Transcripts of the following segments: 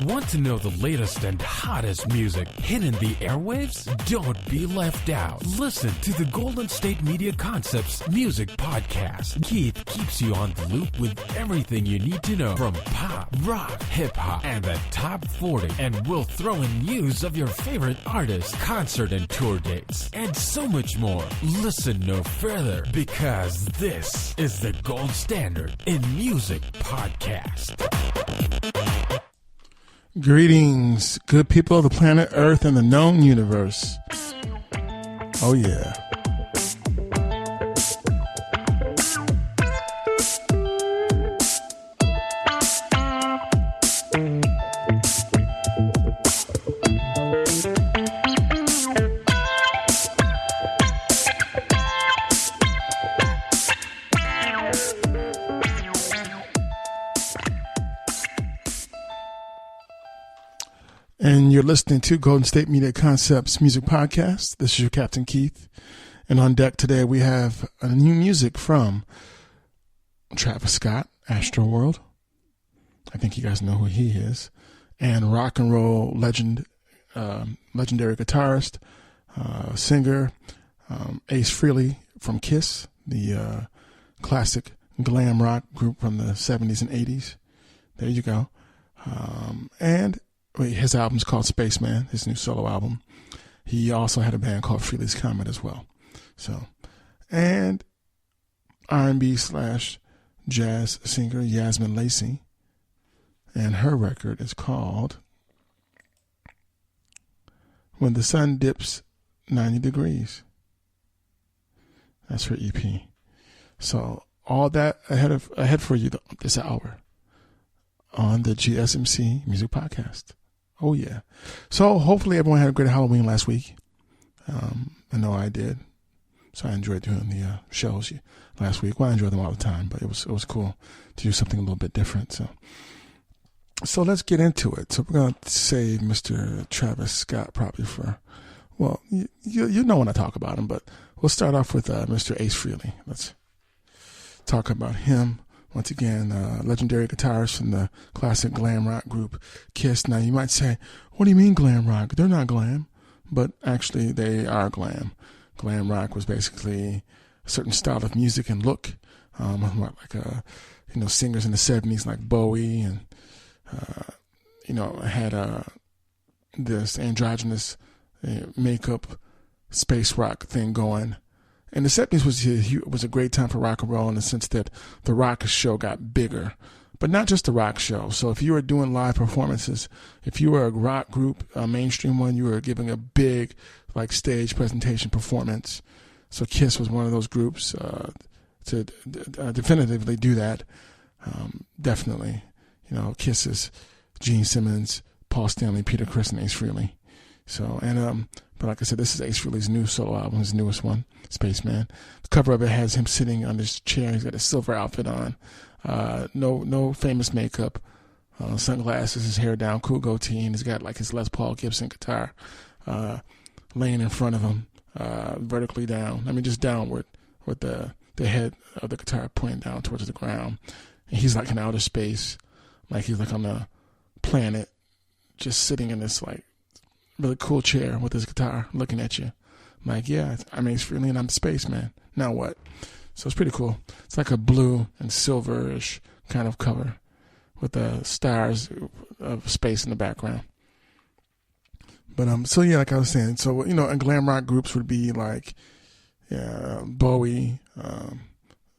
Want to know the latest and hottest music hitting the airwaves? Don't be left out. Listen to the Golden State Media Concepts Music Podcast. Keith keeps you on the loop with everything you need to know from pop, rock, hip-hop, and the top 40. And we'll throw in news of your favorite artists, concert and tour dates, and so much more. Listen no further, because this is the gold standard in music podcast. Greetings, good people of the planet Earth and the known universe. Oh yeah. And you're listening to Golden State Media Concepts Music Podcast. This is your Captain Keith. And on deck today we have a new music from Travis Scott, AstroWorld. I think you guys know who he is. And rock and roll legend, legendary guitarist, singer, Ace Frehley from Kiss, the classic glam rock group from the 70s and 80s. There you go. His album's called Spaceman, his new solo album. He also had a band called Frehley's Comet as well. So, and R&B / jazz singer Yazmin Lacey. And her record is called When the Sun Dips 90 Degrees. That's her EP. So all that ahead for you this hour on the GSMC Music Podcast. Oh, yeah. So hopefully everyone had a great Halloween last week. I know I did. So I enjoyed doing the shows last week. Well, I enjoy them all the time, but it was cool to do something a little bit different. So let's get into it. So we're going to save Mr. Travis Scott probably for, well, you know when I talk about him, but we'll start off with Mr. Ace Frehley. Let's talk about him. Once again, legendary guitarist from the classic glam rock group Kiss. Now, you might say, what do you mean glam rock? They're not glam. But actually, they are glam. Glam rock was basically a certain style of music and look. Singers in the 70s like Bowie and, had this androgynous makeup space rock thing going. And the 70s was a great time for rock and roll in the sense that the rock show got bigger, but not just the rock show. So if you were doing live performances, if you were a rock group, a mainstream one, you were giving a big stage presentation performance. So Kiss was one of those groups to definitively do that. Definitely, Kiss is Gene Simmons, Paul Stanley, Peter Criss, and Ace Frehley. So, but like I said, this is Ace Frehley's new solo album, his newest one, Spaceman. The cover of it has him sitting on this chair. He's got a silver outfit on, no famous makeup, sunglasses, his hair down, cool goatee, and he's got his Les Paul Gibson guitar laying in front of him, vertically down. I mean, just downward, with the head of the guitar pointing down towards the ground. And he's in outer space, he's on a planet, just sitting in this really cool chair with his guitar looking at you. Yeah, I'm Ace Frehley and I'm the Spaceman. Now what? So it's pretty cool. It's like a blue and silverish kind of cover with the stars of space in the background. But like I was saying, and glam rock groups would be Bowie,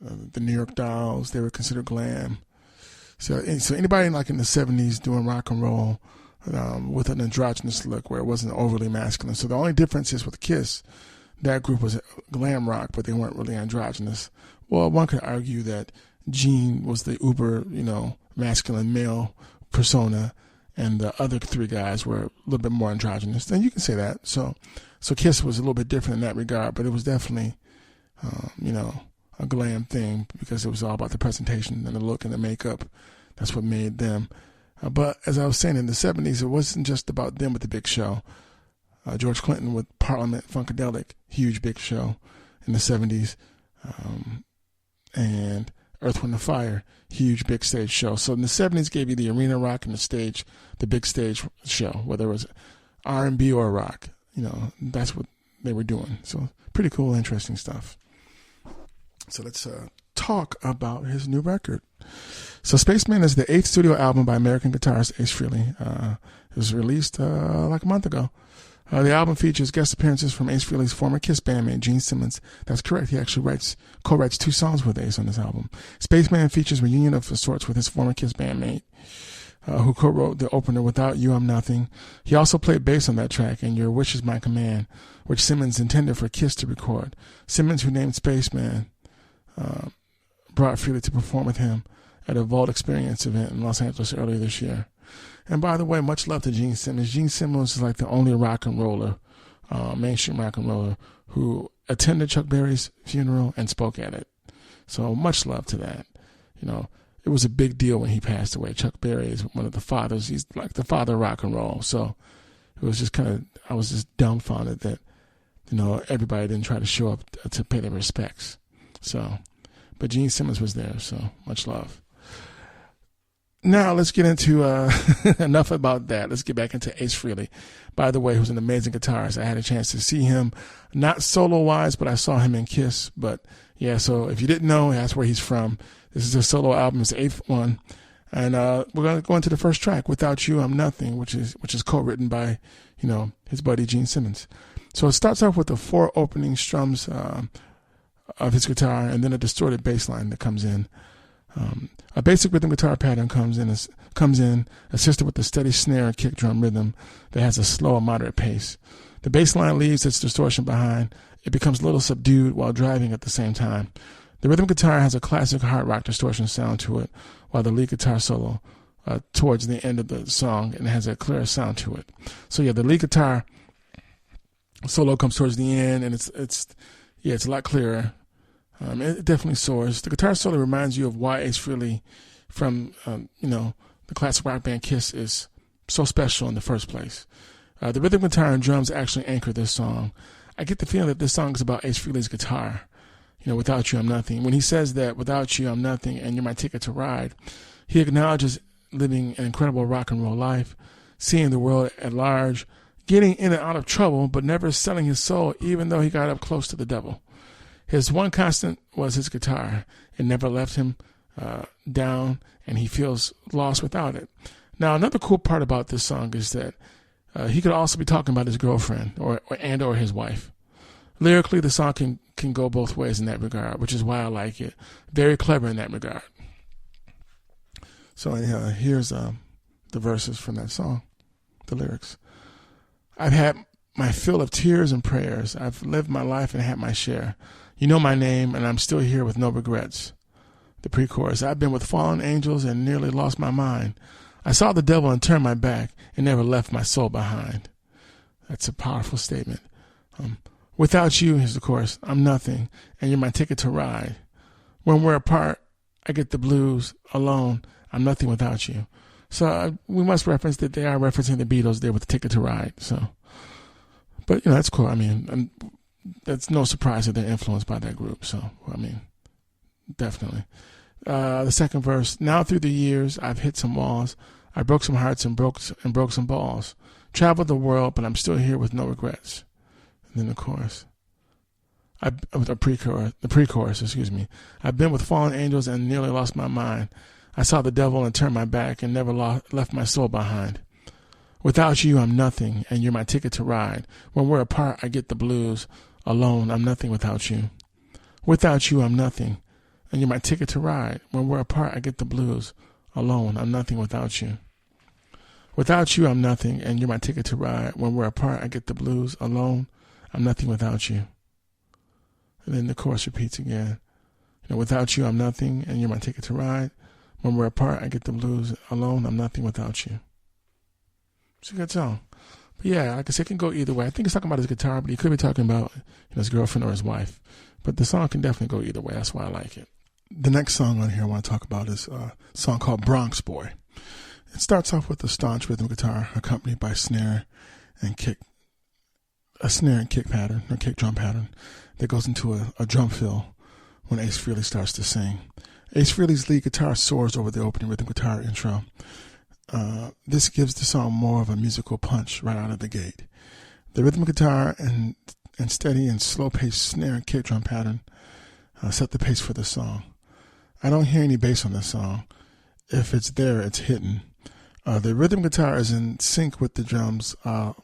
the New York Dolls, they were considered glam. So anybody in the 70s doing rock and roll with an androgynous look where it wasn't overly masculine. So the only difference is with Kiss, that group was glam rock, but they weren't really androgynous. Well, one could argue that Gene was the uber, masculine male persona, and the other three guys were a little bit more androgynous. Then you can say that. So Kiss was a little bit different in that regard, but it was definitely, a glam thing because it was all about the presentation and the look and the makeup. That's what made them. But as I was saying, in the 70s, it wasn't just about them with the big show. George Clinton with Parliament Funkadelic, huge big show in the 70s. And Earth, Wind & Fire, huge big stage show. So in the 70s gave you the arena rock and the big stage show, whether it was R&B or rock. That's what they were doing. So pretty cool, interesting stuff. So let's talk about his new record. So Spaceman is the 8th studio album by American guitarist Ace Frehley. It was released like a month ago. The album features guest appearances from Ace Frehley's former Kiss bandmate Gene Simmons. That's correct. He actually co-writes 2 songs with Ace on this album. Spaceman features reunion of sorts with his former Kiss bandmate, who co-wrote the opener Without You I'm Nothing. He also played bass on that track and Your Wish Is My Command, which Simmons intended for Kiss to record. Simmons, who named Spaceman, brought Frehley to perform with him at a Vault Experience event in Los Angeles earlier this year. And by the way, much love to Gene Simmons. Gene Simmons is like the only rock and roller, mainstream rock and roller, who attended Chuck Berry's funeral and spoke at it. So much love to that. It was a big deal when he passed away. Chuck Berry is one of the fathers. He's like the father of rock and roll. So it was just I was just dumbfounded that, everybody didn't try to show up to pay their respects. So, but Gene Simmons was there. So much love. Now let's get into enough about that. Let's get back into Ace Frehley. By the way, who's an amazing guitarist. I had a chance to see him, not solo-wise, but I saw him in Kiss. But yeah, so if you didn't know, that's where he's from. This is his solo album, his 8th one. And we're going to go into the first track, Without You I'm Nothing, which is co-written by, his buddy Gene Simmons. So it starts off with the 4 opening strums of his guitar and then a distorted bass line that comes in. A basic rhythm guitar pattern comes in, assisted with a steady snare and kick drum rhythm that has a slow and moderate pace. The bass line leaves its distortion behind. It becomes a little subdued while driving at the same time. The rhythm guitar has a classic hard rock distortion sound to it, while the lead guitar solo towards the end of the song and has a clearer sound to it. So yeah, the lead guitar solo comes towards the end, and it's a lot clearer. It definitely soars. The guitar solo reminds you of why Ace Frehley from, the classic rock band Kiss is so special in the first place. The rhythm guitar and drums actually anchor this song. I get the feeling that this song is about Ace Frehley's guitar. Without You I'm Nothing. When he says that, without you I'm nothing and you're my ticket to ride, he acknowledges living an incredible rock and roll life, seeing the world at large, getting in and out of trouble, but never selling his soul even though he got up close to the devil. His one constant was his guitar. It never left him down, and he feels lost without it. Now, another cool part about this song is that he could also be talking about his girlfriend or his wife. Lyrically, the song can go both ways in that regard, which is why I like it. Very clever in that regard. So here's the verses from that song, the lyrics. I've had my fill of tears and prayers. I've lived my life and had my share. You know my name, and I'm still here with no regrets. The pre-chorus. I've been with fallen angels and nearly lost my mind. I saw the devil and turned my back and never left my soul behind. That's a powerful statement. Without you, here's the chorus, I'm nothing, and you're my ticket to ride. When we're apart, I get the blues. Alone, I'm nothing without you. So we must reference that they are referencing the Beatles there with the Ticket to Ride. So, but that's cool. I mean, that's no surprise that they're influenced by that group. So, definitely. The second verse. Now through the years, I've hit some walls. I broke some hearts and broke some balls. Traveled the world, but I'm still here with no regrets. And then the chorus. The pre-chorus, excuse me. I've been with fallen angels and nearly lost my mind. I saw the devil and turned my back and never left my soul behind. Without you, I'm nothing, and you're my ticket to ride. When we're apart, I get the blues. Alone, I'm nothing without you. Without you, I'm nothing, and you're my ticket to ride. When we're apart, I get the blues. Alone, I'm nothing without you. Without you, I'm nothing, and you're my ticket to ride. When we're apart, I get the blues. Alone, I'm nothing without you. And then the chorus repeats again. Without you, I'm nothing, and you're my ticket to ride. When we're apart, I get the blues. Alone, I'm nothing without you. It's a good song. But yeah, like I said, it can go either way. I think he's talking about his guitar, but he could be talking about his girlfriend or his wife. But the song can definitely go either way. That's why I like it. The next song on here I want to talk about is a song called Bronx Boy. It starts off with a staunch rhythm guitar accompanied by a snare and kick pattern, or kick drum pattern that goes into a drum fill when Ace Frehley starts to sing. Ace Frehley's lead guitar soars over the opening rhythm guitar intro. This gives the song more of a musical punch right out of the gate. The rhythm guitar and steady and slow-paced snare and kick drum pattern set the pace for the song. I don't hear any bass on this song. If it's there, it's hidden. The rhythm guitar is in sync with the drums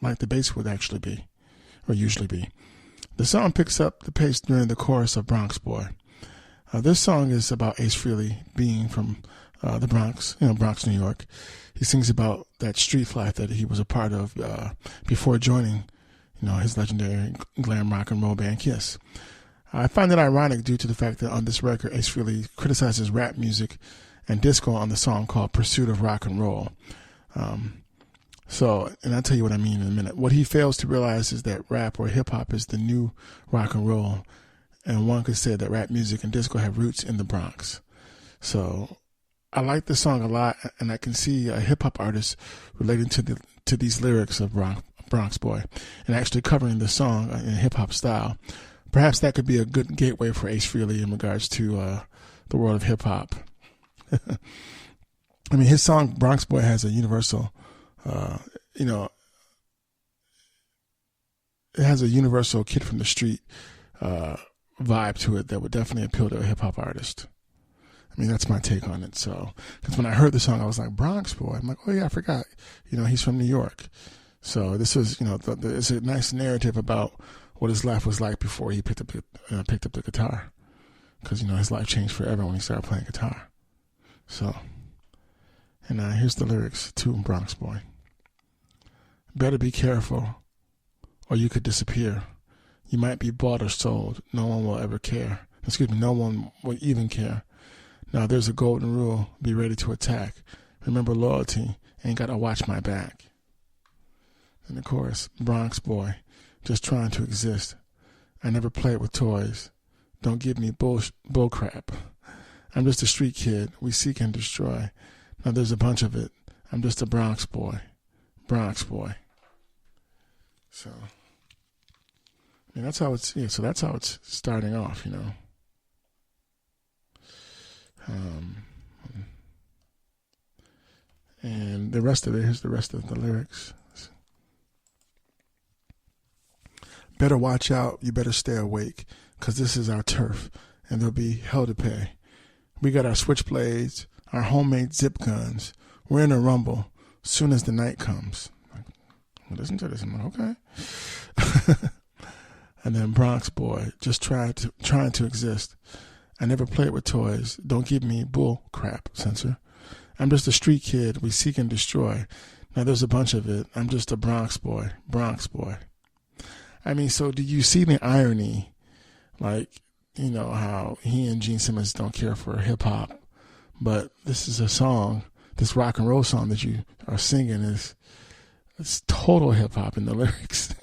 like the bass would actually be, or usually be. The song picks up the pace during the chorus of Bronx Boy. This song is about Ace Frehley being from the Bronx, Bronx, New York. He sings about that street life that he was a part of before joining, his legendary glam rock and roll band Kiss. I find it ironic due to the fact that on this record, Ace Frehley criticizes rap music and disco on the song called Pursuit of Rock and Roll. And I'll tell you what I mean in a minute. What he fails to realize is that rap or hip-hop is the new rock and roll, and one could say that rap music and disco have roots in the Bronx. So I like this song a lot, and I can see a hip-hop artist relating to these lyrics of Bronx Boy and actually covering the song in hip-hop style. Perhaps that could be a good gateway for Ace Frehley in regards to the world of hip-hop. I mean, his song Bronx Boy has a universal, it has a universal kid from the street vibe to it that would definitely appeal to a hip hop artist. I mean, that's my take on it. So, because when I heard the song, I was like, Bronx Boy. I'm like, oh yeah, I forgot. He's from New York. So this was, it's a nice narrative about what his life was like before he picked up the guitar. Because, his life changed forever when he started playing guitar. So, and here's the lyrics to Bronx Boy. Better be careful, or you could disappear. You might be bought or sold. No one will ever care. No one will even care. Now there's a golden rule. Be ready to attack. Remember loyalty. Ain't got to watch my back. And the chorus. Bronx Boy. Just trying to exist. I never played with toys. Don't give me bull crap. I'm just a street kid. We seek and destroy. Now there's a bunch of it. I'm just a Bronx boy. Bronx boy. So, that's how it's. Yeah, so that's how it's starting off. And the rest of it. Here's the rest of the lyrics. Better watch out. You better stay awake, 'cause this is our turf, and there'll be hell to pay. We got our switchblades, our homemade zip guns. We're in a rumble soon as the night comes. Listen to this. I'm like, okay. And then Bronx Boy, just trying to exist. I never played with toys. Don't give me bull crap, censor. I'm just a street kid. We seek and destroy. Now there's a bunch of it. I'm just a Bronx boy. Bronx boy. I mean, so do you see the irony? Like, how he and Gene Simmons don't care for hip hop, but this is a song, this rock and roll song that you are singing it's total hip hop in the lyrics.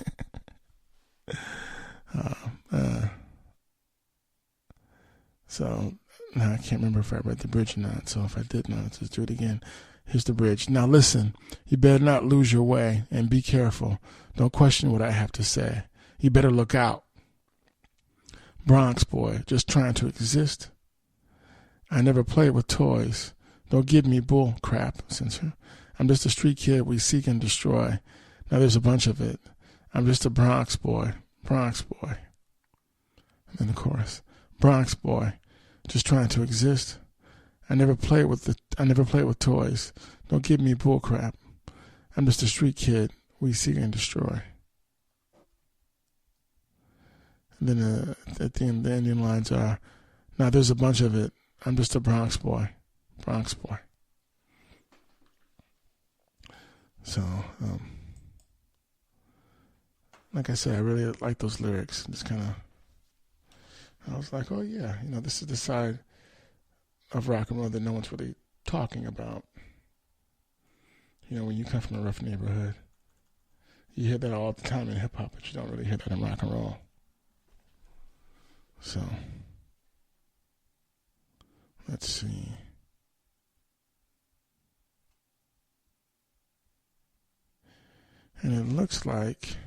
So now I can't remember if I read the bridge or not. So if I did not, just do it again. Here's the bridge. Now listen, you better not lose your way and be careful. Don't question what I have to say. You better look out. Bronx boy, just trying to exist. I never played with toys. Don't give me bull crap, censor. I'm just a street kid we seek and destroy. Now there's a bunch of it. I'm just a Bronx boy. Bronx boy. And then the chorus. Bronx boy, just trying to exist. I never played with toys. Don't give me bull crap. I'm just a street kid we seek and destroy. And then at the end, the ending lines are, now there's a bunch of it. I'm just a Bronx boy. Bronx boy. So, like I said, I really like those lyrics. Just kind of, I was like, oh yeah, this is the side of rock and roll that no one's really talking about. When you come from a rough neighborhood, you hear that all the time in hip hop, but you don't really hear that in rock and roll. So, let's see. And it looks like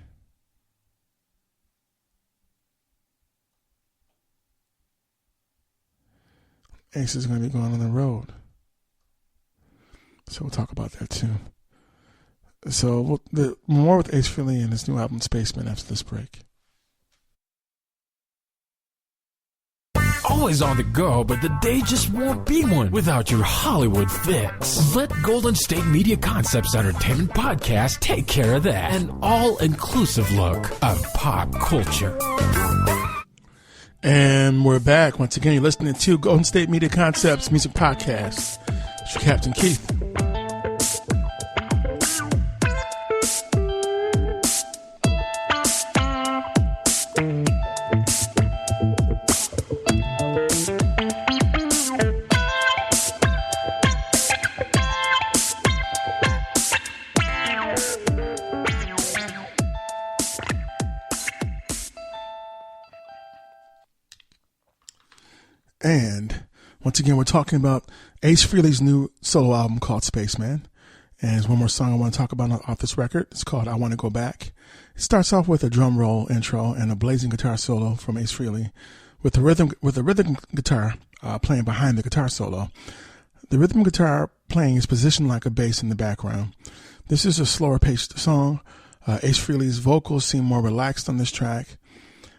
Ace is going to be going on the road. So we'll talk about that too. So more with Ace Frehley and his new album Spaceman after this break. Always on the go, but the day just won't be one without your Hollywood fix. Let Golden State Media Concepts Entertainment Podcast take care of that. An all-inclusive look of pop culture. And we're back. Once again, you're listening to Golden State Media Concepts Music Podcast. It's your Captain Keith. And once again, we're talking about Ace Frehley's new solo album called Spaceman. And there's one more song I want to talk about off this record. It's called I Want to Go Back. It starts off with a drum roll intro and a blazing guitar solo from Ace Frehley with the rhythm guitar playing behind the guitar solo. The rhythm guitar playing is positioned like a bass in the background. This is a slower paced song. Ace Frehley's vocals seem more relaxed on this track.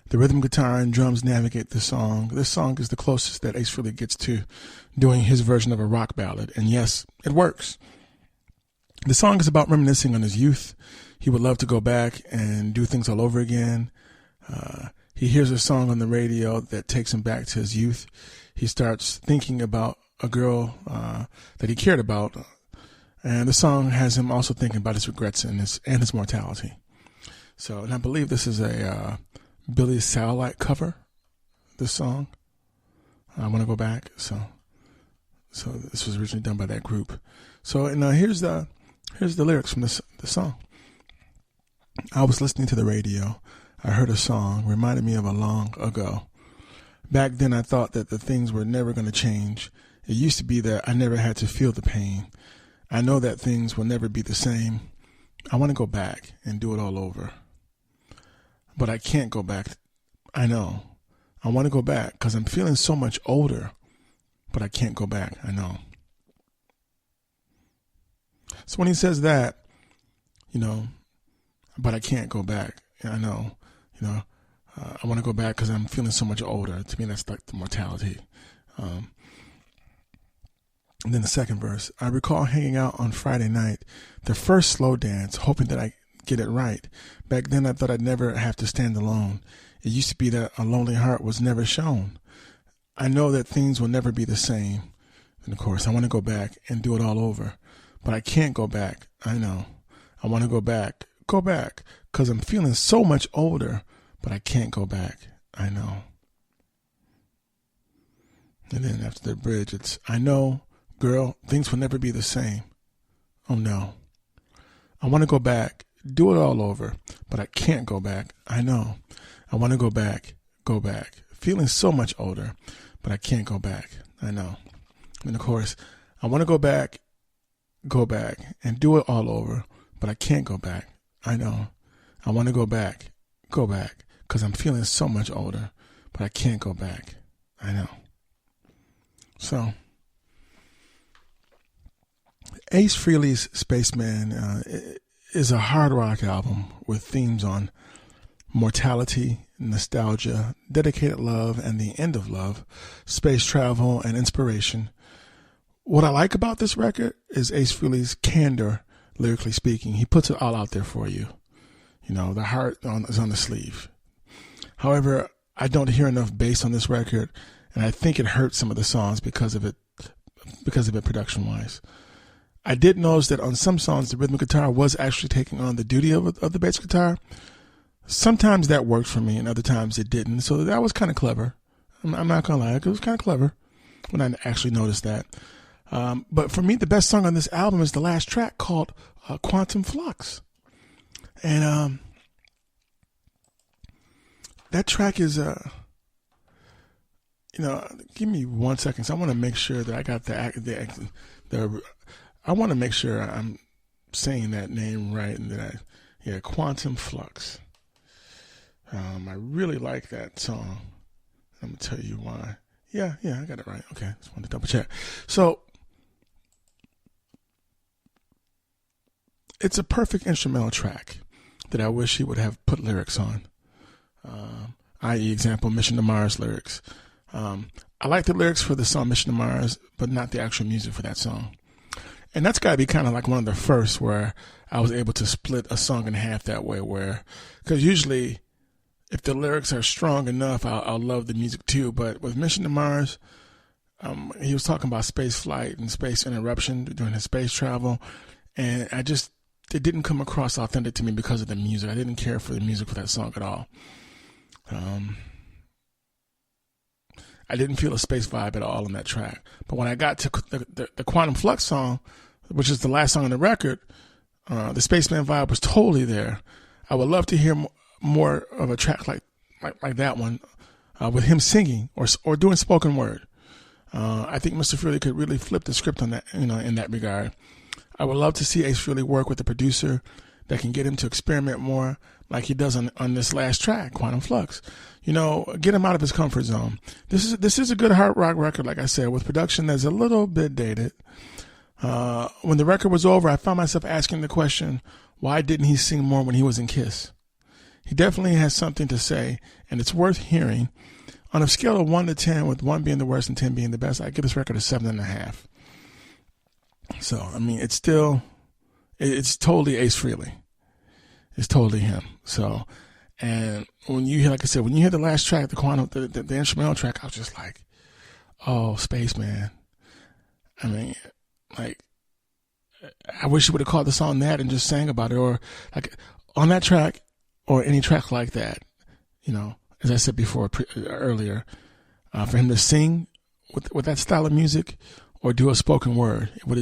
The rhythm guitar and drums navigate the song. This song is the closest that Ace Frehley gets to doing his version of a rock ballad. And yes, it works. The song is about reminiscing on his youth. He would love to go back and do things all over again. He hears a song on the radio that takes him back to his youth. He starts thinking about a girl that he cared about. And the song has him also thinking about his regrets and his mortality. So, and I believe this is a Billy Satellite cover, this song. I Want to Go Back. So this was originally done by that group. So, and here's the lyrics from the song. I was listening to the radio. I heard a song, reminded me of a long ago. Back then I thought that the things were never going to change. It used to be that I never had to feel the pain. I know that things will never be the same. I want to go back and do it all over. But I can't go back. I know. I want to go back because I'm feeling so much older. But I can't go back. I know. So when he says that, but I can't go back. I know. I want to go back because I'm feeling so much older. To me, that's like the mortality. And then the second verse. I recall hanging out on Friday night, the first slow dance, hoping that I get it right. Back then I thought I'd never have to stand alone. It used to be that a lonely heart was never shown. I know that things will never be the same. And of course, I want to go back and do it all over. But I can't go back. I know. I want to go back, because I'm feeling so much older, but I can't go back. I know. And then after the bridge, it's, I know, girl, things will never be the same. Oh no. I want to go back, do it all over, but I can't go back. I know. I want to go back, feeling so much older, but I can't go back. I know. And of course, I want to go back and do it all over, but I can't go back. I know. I want to go back, because I'm feeling so much older, but I can't go back. I know. So, Ace Frehley's Spaceman is a hard rock album with themes on mortality, nostalgia, dedicated love and the end of love, space travel, and inspiration. What I like about this record is Ace Frehley's candor, lyrically speaking. He puts it all out there for you. The heart is on the sleeve. However, I don't hear enough bass on this record, and I think it hurts some of the songs because of it production-wise. I did notice that on some songs, the rhythm guitar was actually taking on the duty of the bass guitar. Sometimes that worked for me, and other times it didn't. So that was kind of clever. I'm not going to lie. It was kind of clever when I actually noticed that. But for me, the best song on this album is the last track called Quantum Flux. And that track is, give me 1 second. So I want to make sure that I got I want to make sure I'm saying that name right. And Quantum Flux. I really like that song. I'm going to tell you why. Yeah, I got it right. Okay, just wanted to double check. So it's a perfect instrumental track that I wish he would have put lyrics on. I.e., example, Mission to Mars lyrics. I like the lyrics for the song Mission to Mars, but not the actual music for that song. And that's got to be kind of like one of the first where I was able to split a song in half that way, because usually if the lyrics are strong enough, I'll love the music too. But with Mission to Mars, he was talking about space flight and space interruption during his space travel. And it didn't come across authentic to me because of the music. I didn't care for the music for that song at all. I didn't feel a space vibe at all in that track. But when I got to the Quantum Flux song, which is the last song on the record, the Spaceman vibe was totally there. I would love to hear more of a track like that one, with him singing or doing spoken word. I think Mr. Frehley could really flip the script on that, in that regard. I would love to see Ace Frehley work with a producer that can get him to experiment more like he does on this last track, Quantum Flux. Get him out of his comfort zone. This is a good hard rock record, like I said, with production that's a little bit dated. When the record was over, I found myself asking the question, why didn't he sing more when he was in Kiss? He definitely has something to say, and it's worth hearing. On a scale of 1 to 10, with 1 being the worst and 10 being the best, I give this record a 7.5. So, it's totally Ace Frehley. It's totally him. So, and when you hear, like I said, when you hear the last track, the instrumental track, I was just like, oh, Spaceman. I wish you would have called the song that and just sang about it, or like on that track or any track like that, as I said earlier, for him to sing with that style of music or do a spoken word, it would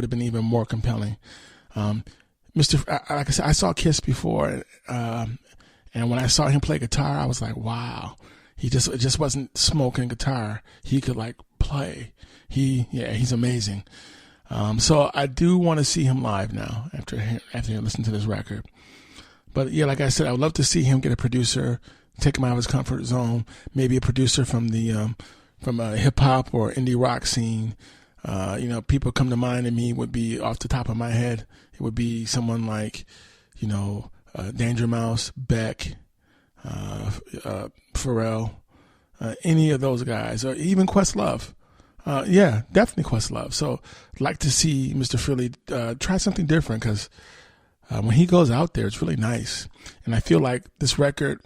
have been even more compelling. Like I said, I saw Kiss before, and when I saw him play guitar, I was like, wow, it just wasn't smoking guitar. He could play. He's amazing. So I do want to see him live now after listening to this record. But yeah, like I said, I would love to see him get a producer, take him out of his comfort zone, maybe a producer from the from a hip hop or indie rock scene. People come to mind to me would be off the top of my head. It would be someone like, Danger Mouse, Beck, Pharrell, any of those guys, or even Questlove. Definitely Questlove. So I'd like to see Mr. Frehley try something different, because when he goes out there, it's really nice. And I feel like this record,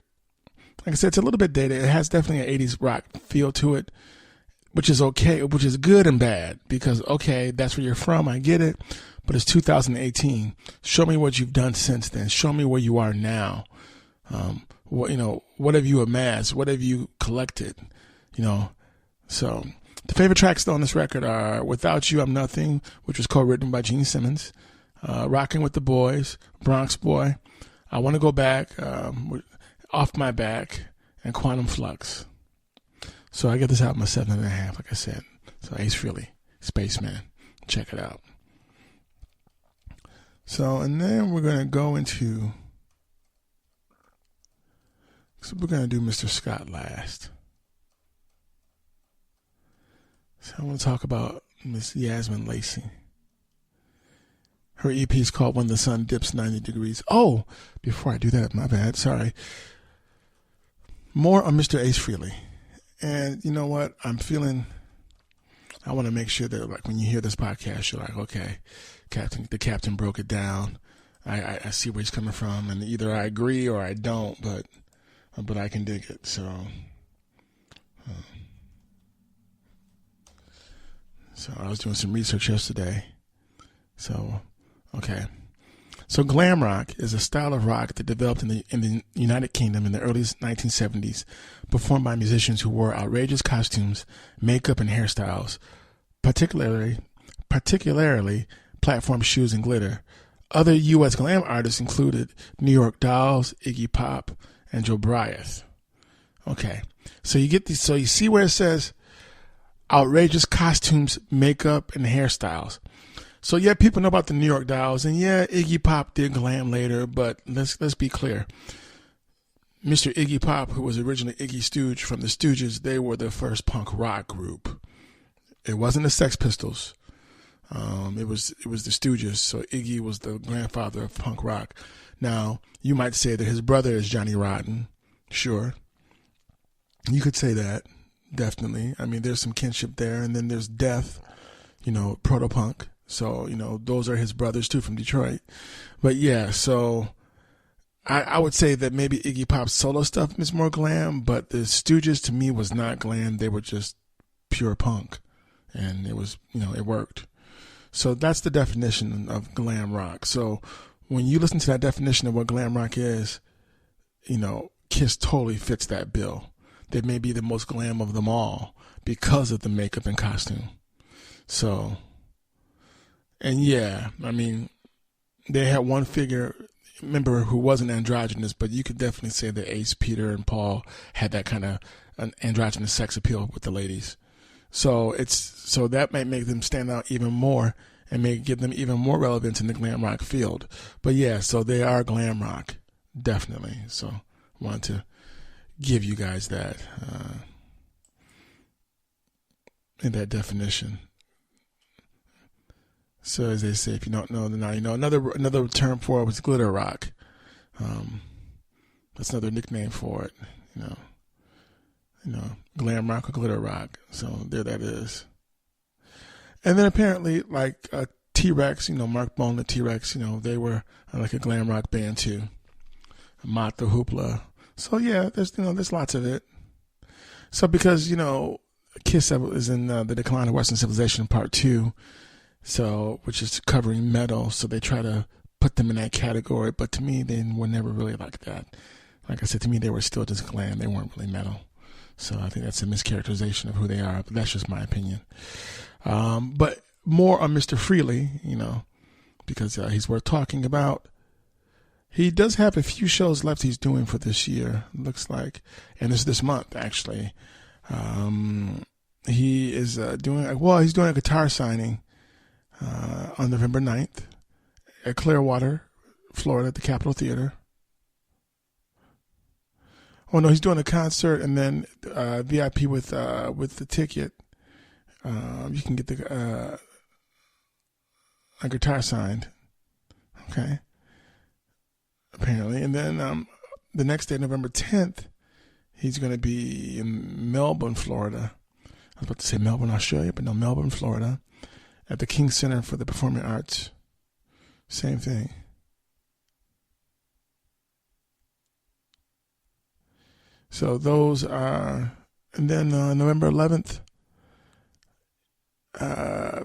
like I said, it's a little bit dated. It has definitely an 80s rock feel to it, which is okay, which is good and bad, because, okay, that's where you're from. I get it. But it's 2018. Show me what you've done since then. Show me where you are now. What have you amassed? What have you collected? So the favorite tracks on this record are Without You, I'm Nothing, which was co-written by Gene Simmons, Rocking with the Boys, Bronx Boy, I Want to Go Back, Off My Back, and Quantum Flux. So I get this album a 7.5, like I said. So Ace Frehley, Spaceman. Check it out. So, and then we're going to go into, so we're going to do Mr. Scott last. So I want to talk about Miss Yazmin Lacey. Her EP is called When the Sun Dips 90 Degrees. Oh, before I do that, my bad, sorry. More on Mr. Ace Frehley. And you know what? I want to make sure that when you hear this podcast, you're like, okay, the captain broke it down. I see where he's coming from, and either I agree or I don't, but I can dig it. So I was doing some research yesterday. So, okay. So glam rock is a style of rock that developed in the United Kingdom in the early 1970s, performed by musicians who wore outrageous costumes, makeup, and hairstyles, particularly platform shoes and glitter. Other U.S. glam artists included New York Dolls, Iggy Pop, and Joe Bryant. Okay, so you get these. So you see where it says outrageous costumes, makeup, and hairstyles. So yeah, people know about the New York Dolls, and yeah, Iggy Pop did glam later, but let's be clear. Mr. Iggy Pop, who was originally Iggy Stooge from the Stooges, they were the first punk rock group. It wasn't the Sex Pistols. It was the Stooges. So Iggy was the grandfather of punk rock. Now, you might say that his brother is Johnny Rotten. Sure. You could say that, definitely. I mean, there's some kinship there. And then there's Death, proto-punk. So, those are his brothers, too, from Detroit. But, yeah, so I would say that maybe Iggy Pop's solo stuff is more glam, but the Stooges, to me, was not glam. They were just pure punk. And it was, it worked. So that's the definition of glam rock. So when you listen to that definition of what glam rock is, Kiss totally fits that bill. They may be the most glam of them all because of the makeup and costume. So, and yeah, I mean, they had one figure, member who wasn't androgynous, but you could definitely say that Ace, Peter, and Paul had that kind of an androgynous sex appeal with the ladies. So that might make them stand out even more and may give them even more relevance in the glam rock field. But yeah, so they are glam rock, definitely. So I wanted to give you guys that in that definition. So as they say, if you don't know, then now you know. Another term for it was glitter rock. That's another nickname for it. Glam rock or glitter rock. So there that is. And then apparently, like T-Rex, Mark Boone and T-Rex, they were like a glam rock band too. Mott the Hoopla. So yeah, there's lots of it. So because Kiss is in the Decline of Western Civilization Part 2. So, which is covering metal, so they try to put them in that category, but to me, they were never really like that. Like I said, to me, they were still just glam. They weren't really metal. So I think that's a mischaracterization of who they are, but that's just my opinion. But more on Mr. Frehley, because he's worth talking about. He does have a few shows left he's doing for this year, looks like, and this month, actually. He is he's doing a guitar signing on November 9th at Clearwater, Florida, at the Capitol Theater. Oh no, he's doing a concert and then VIP with the ticket. You can get a guitar signed. Okay. Apparently, and then the next day, November 10th, he's going to be in Melbourne, Florida. I was about to say Melbourne, Australia, but no, Melbourne, Florida. At the King Center for the Performing Arts. Same thing. So those are, and then November 11th,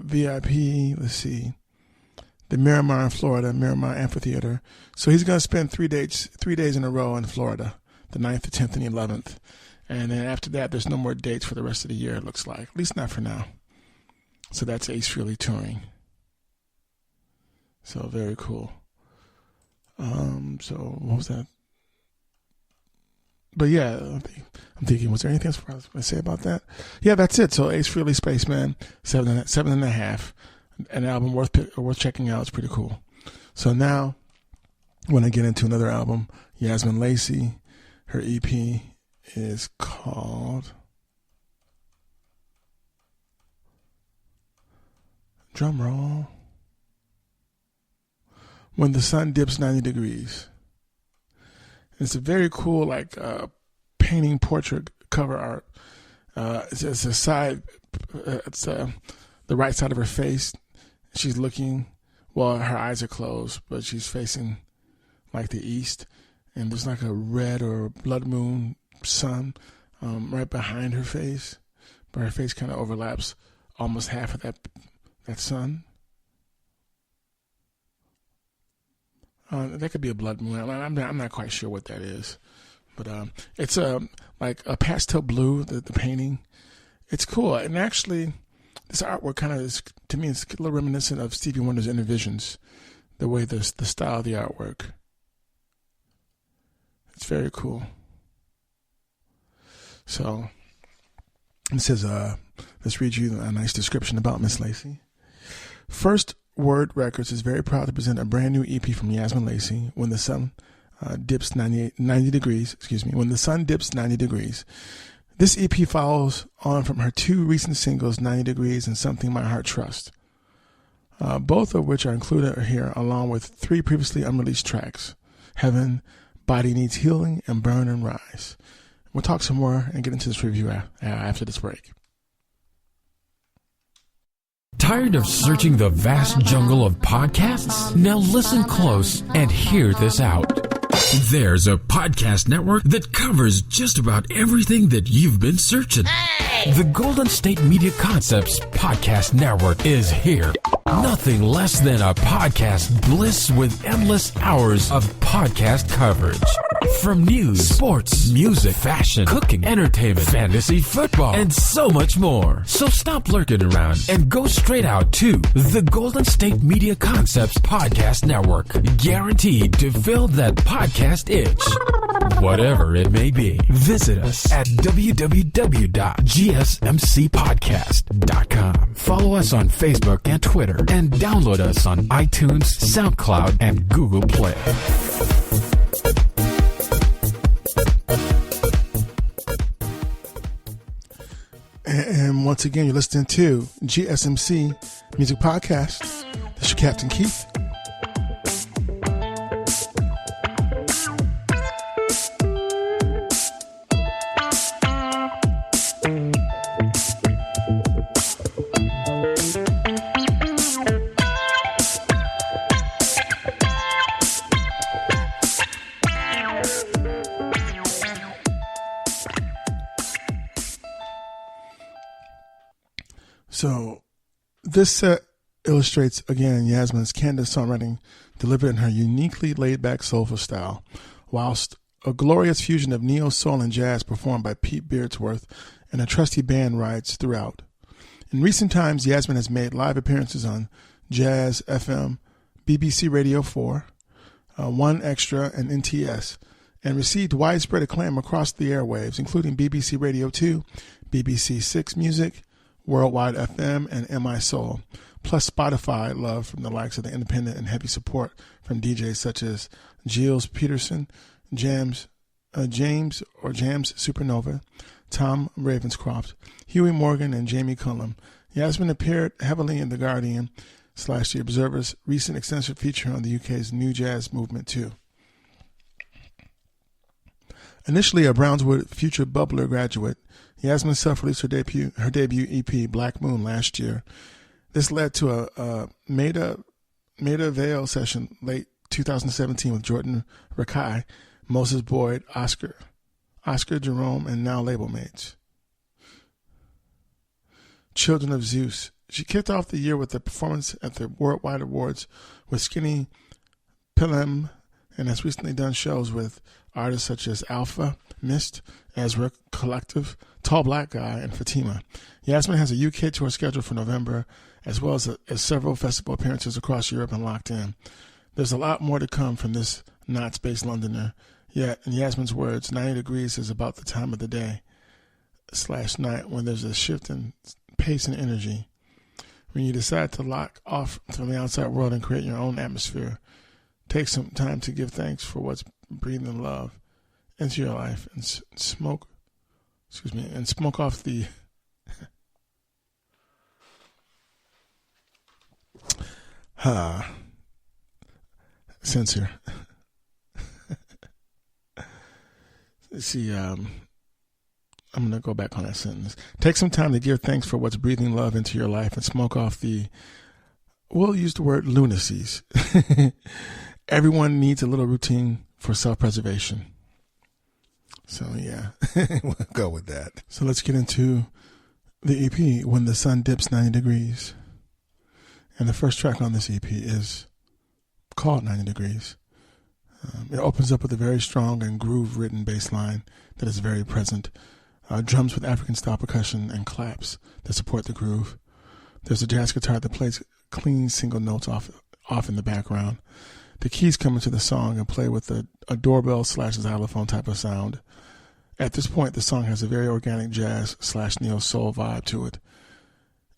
VIP, let's see, the Miramar in Florida, Miramar Amphitheater. So he's going to spend 3 days in a row in Florida, the 9th, the 10th, and the 11th. And then after that, there's no more dates for the rest of the year, it looks like. At least not for now. So that's Ace Frehley touring. So very cool. So what was that? But yeah, I'm thinking, was there anything else I was going to say about that? Yeah, that's it. So Ace Frehley, Spaceman, 7.5. An album worth checking out. It's pretty cool. So now, when I get into another album, Yazmin Lacey, her EP is called, drum roll, When the Sun Dips 90 Degrees. It's a very cool, painting portrait cover art. It's a side, the right side of her face. She's looking, her eyes are closed, but she's facing like the east. And there's like a red or blood moon sun right behind her face. But her face kind of overlaps almost half of that sun. That could be a blood moon. I'm not quite sure what that is. But it's like a pastel blue, the painting. It's cool. And actually, this artwork kind of is, to me, it's a little reminiscent of Stevie Wonder's Inner Visions, the way the style of the artwork. It's very cool. So, it says, let's read you a nice description about Miss Lacey. First Word Records is very proud to present a brand new EP from Yazmin Lacey, When the Sun dips 90 degrees, When the Sun Dips 90 Degrees. This EP follows on from her two recent singles, 90 Degrees and Something My Heart Trusts, both of which are included here along with three previously unreleased tracks, Heaven, Body Needs Healing, and Burn and Rise. We'll talk some more and get into this review after this break. Tired of searching the vast jungle of podcasts? Now listen close and hear this out. There's a podcast network that covers just about everything that you've been searching. Hey! The Golden State Media Concepts Podcast Network is here. Nothing less than a podcast bliss with endless hours of podcast coverage. From news, sports, music, fashion, cooking, entertainment, fantasy, football, and so much more. So stop lurking around and go straight out to the Golden State Media Concepts Podcast Network. Guaranteed to fill that podcast itch. Whatever it may be. Visit us at www.gsmcpodcast.com. Follow us on Facebook and Twitter, and download us on iTunes, SoundCloud, and Google Play. And once again, you're listening to GSMC Music Podcast. This is your Captain Keith. So this set illustrates, again, Yazmin's candid songwriting delivered in her uniquely laid-back soulful style, whilst a glorious fusion of neo-soul and jazz performed by Pete Beardsworth and a trusty band rides throughout. In recent times, Yazmin has made live appearances on Jazz FM, BBC Radio 4, One Extra, and NTS, and received widespread acclaim across the airwaves, including BBC Radio 2, BBC 6 Music, Worldwide FM, and MI Soul, plus Spotify love from the likes of the independent and heavy support from DJs such as Gilles Peterson, James Supernova, Tom Ravenscroft, Huey Morgan, and Jamie Cullum. Yazmin appeared heavily in The Guardian / The Observer's recent extensive feature on the UK's new jazz movement too. Initially a Brownswood Future Bubbler graduate, Yazmin self-released her debut EP, Black Moon, last year. This led to a Maida Vale session late 2017 with Jordan Rakai, Moses Boyd, Oscar Jerome, and now label mates. Children of Zeus. She kicked off the year with a performance at the Worldwide Awards with Skinny Pilem, and has recently done shows with artists such as Alpha, Mist, Ezra Collective, Tall Black Guy, and Fatima. Yazmin has a UK tour scheduled for November, as well as several festival appearances across Europe and Locked In. There's a lot more to come from this Knots-based Londoner. Yet, in Yazmin's words, 90 degrees is about the time of the day / night when there's a shift in pace and energy. When you decide to lock off from the outside world and create your own atmosphere, take some time to give thanks for what's breathing love into your life and smoke off the censor. See, I'm going to go back on that sentence. Take some time to give thanks for what's breathing love into your life and smoke off we'll use the word lunacies. Everyone needs a little routine for self-preservation. So, yeah, we'll go with that. So let's get into the EP, When the Sun Dips 90 Degrees. And the first track on this EP is called 90 Degrees. It opens up with a very strong and groove-ridden bass line that is very present. Drums with African-style percussion and claps that support the groove. There's a jazz guitar that plays clean single notes off in the background. The keys come into the song and play with a doorbell / xylophone type of sound. At this point, the song has a very organic jazz / neo-soul vibe to it.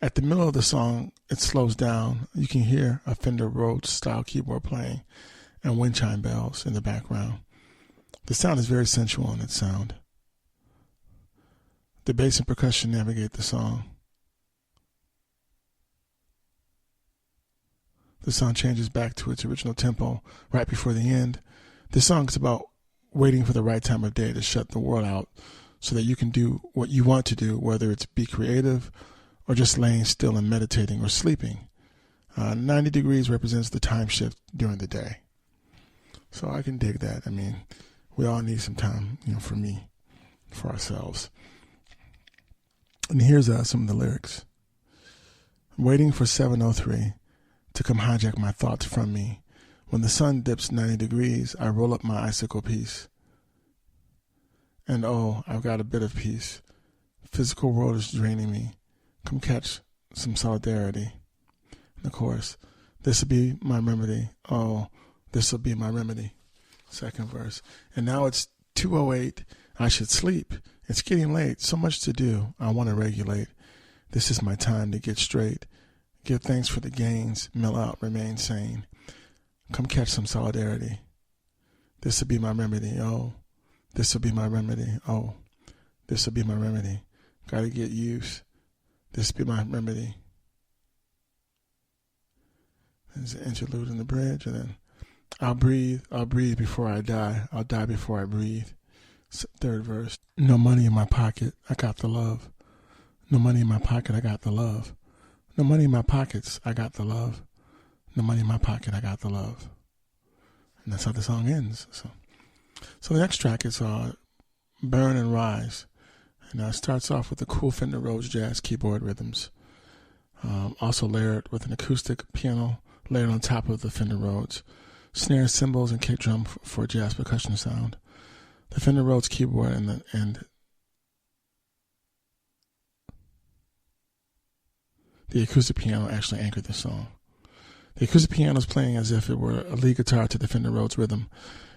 At the middle of the song, it slows down. You can hear a Fender Rhodes style keyboard playing and wind chime bells in the background. The sound is very sensual in its sound. The bass and percussion navigate the song. The song changes back to its original tempo right before the end. This song is about waiting for the right time of day to shut the world out so that you can do what you want to do, whether it's be creative or just laying still and meditating or sleeping. 90 degrees represents the time shift during the day. So I can dig that. I mean, we all need some time, for ourselves. And here's some of the lyrics. Waiting for 7:03 to come hijack my thoughts from me. When the sun dips 90 degrees, I roll up my icicle piece. And oh, I've got a bit of peace. Physical world is draining me. Come catch some solidarity. And of course, this'll be my remedy. Oh, this'll be my remedy. Second verse. And now it's 2:08. I should sleep. It's getting late. So much to do. I want to regulate. This is my time to get straight. Give thanks for the gains. Mill out. Remain sane. Come catch some solidarity. This'll be my remedy. Oh, this'll be my remedy. Oh, this'll be my remedy. Gotta get used. This'll be my remedy. There's an interlude in the bridge, and then I'll breathe before I die. I'll die before I breathe. Third verse. No money in my pocket, I got the love. No money in my pocket, I got the love. No money in my pockets, I got the love. No money in my pocket, I got the love. And that's how the song ends. So the next track is Burn and Rise. And it starts off with the cool Fender Rhodes jazz keyboard rhythms. Also layered with an acoustic piano layered on top of the Fender Rhodes. Snare, cymbals, and kick drum for jazz percussion sound. The Fender Rhodes keyboard and the acoustic piano actually anchored the song. The acoustic piano is playing as if it were a lead guitar to the Fender Rhodes rhythm.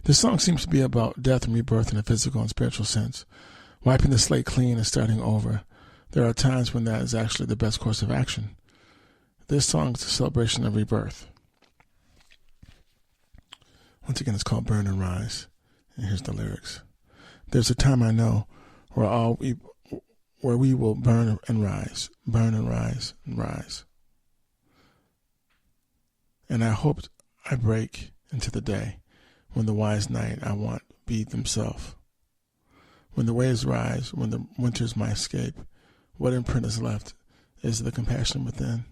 This song seems to be about death and rebirth in a physical and spiritual sense, wiping the slate clean and starting over. There are times when that is actually the best course of action. This song is a celebration of rebirth. Once again, it's called Burn and Rise. And here's the lyrics. There's a time I know where we will burn and rise and rise. And I hoped I break into the day when the wise night I want be themself. When the waves rise, when the winter's my escape, what imprint is left is the compassion within.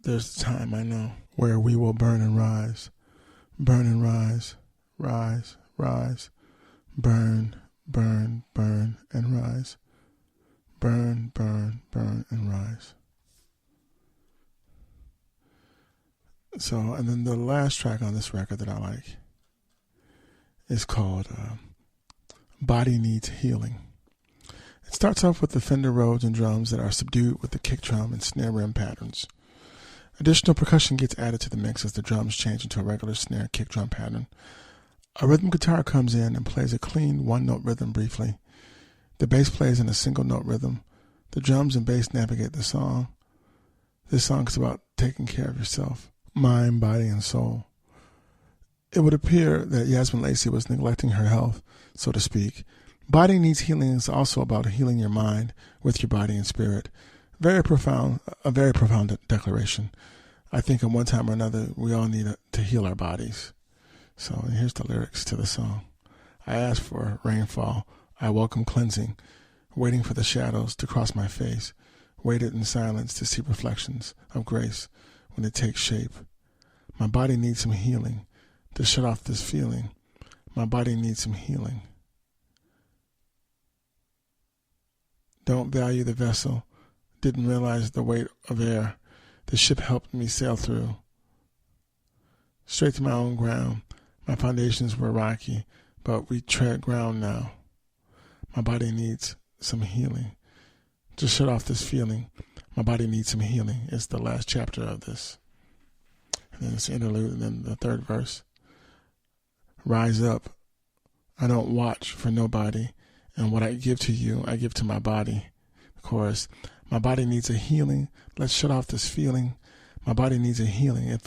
There's a time I know where we will burn and rise and rise, rise, burn, burn, burn, and rise, burn, burn, burn, and rise. So, and then the last track on this record that I like is called Body Needs Healing. It starts off with the Fender Rhodes and drums that are subdued with the kick drum and snare rim patterns. Additional percussion gets added to the mix as the drums change into a regular snare kick drum pattern. A rhythm guitar comes in and plays a clean one-note rhythm briefly. The bass plays in a single-note rhythm. The drums and bass navigate the song. This song is about taking care of yourself, mind, body, and soul. It would appear that Yazmin Lacey was neglecting her health, so to speak. Body Needs Healing is also about healing your mind with your body and spirit. A very profound declaration. I think at one time or another we all need to heal our bodies. So here's the lyrics to the song. I ask for rainfall. I welcome cleansing. Waiting for the shadows to cross my face. Waited in silence to see reflections of grace when it takes shape. My body needs some healing to shut off this feeling. My body needs some healing. Don't value the vessel. Didn't realize the weight of air. The ship helped me sail through. Straight to my own ground. My foundations were rocky, but we tread ground now. My body needs some healing. To shut off this feeling, my body needs some healing. It's the last chapter of this. And then it's interlude, and then the third verse. Rise up. I don't watch for nobody, and what I give to you, I give to my body. Chorus. My body needs a healing. Let's shut off this feeling. My body needs a healing.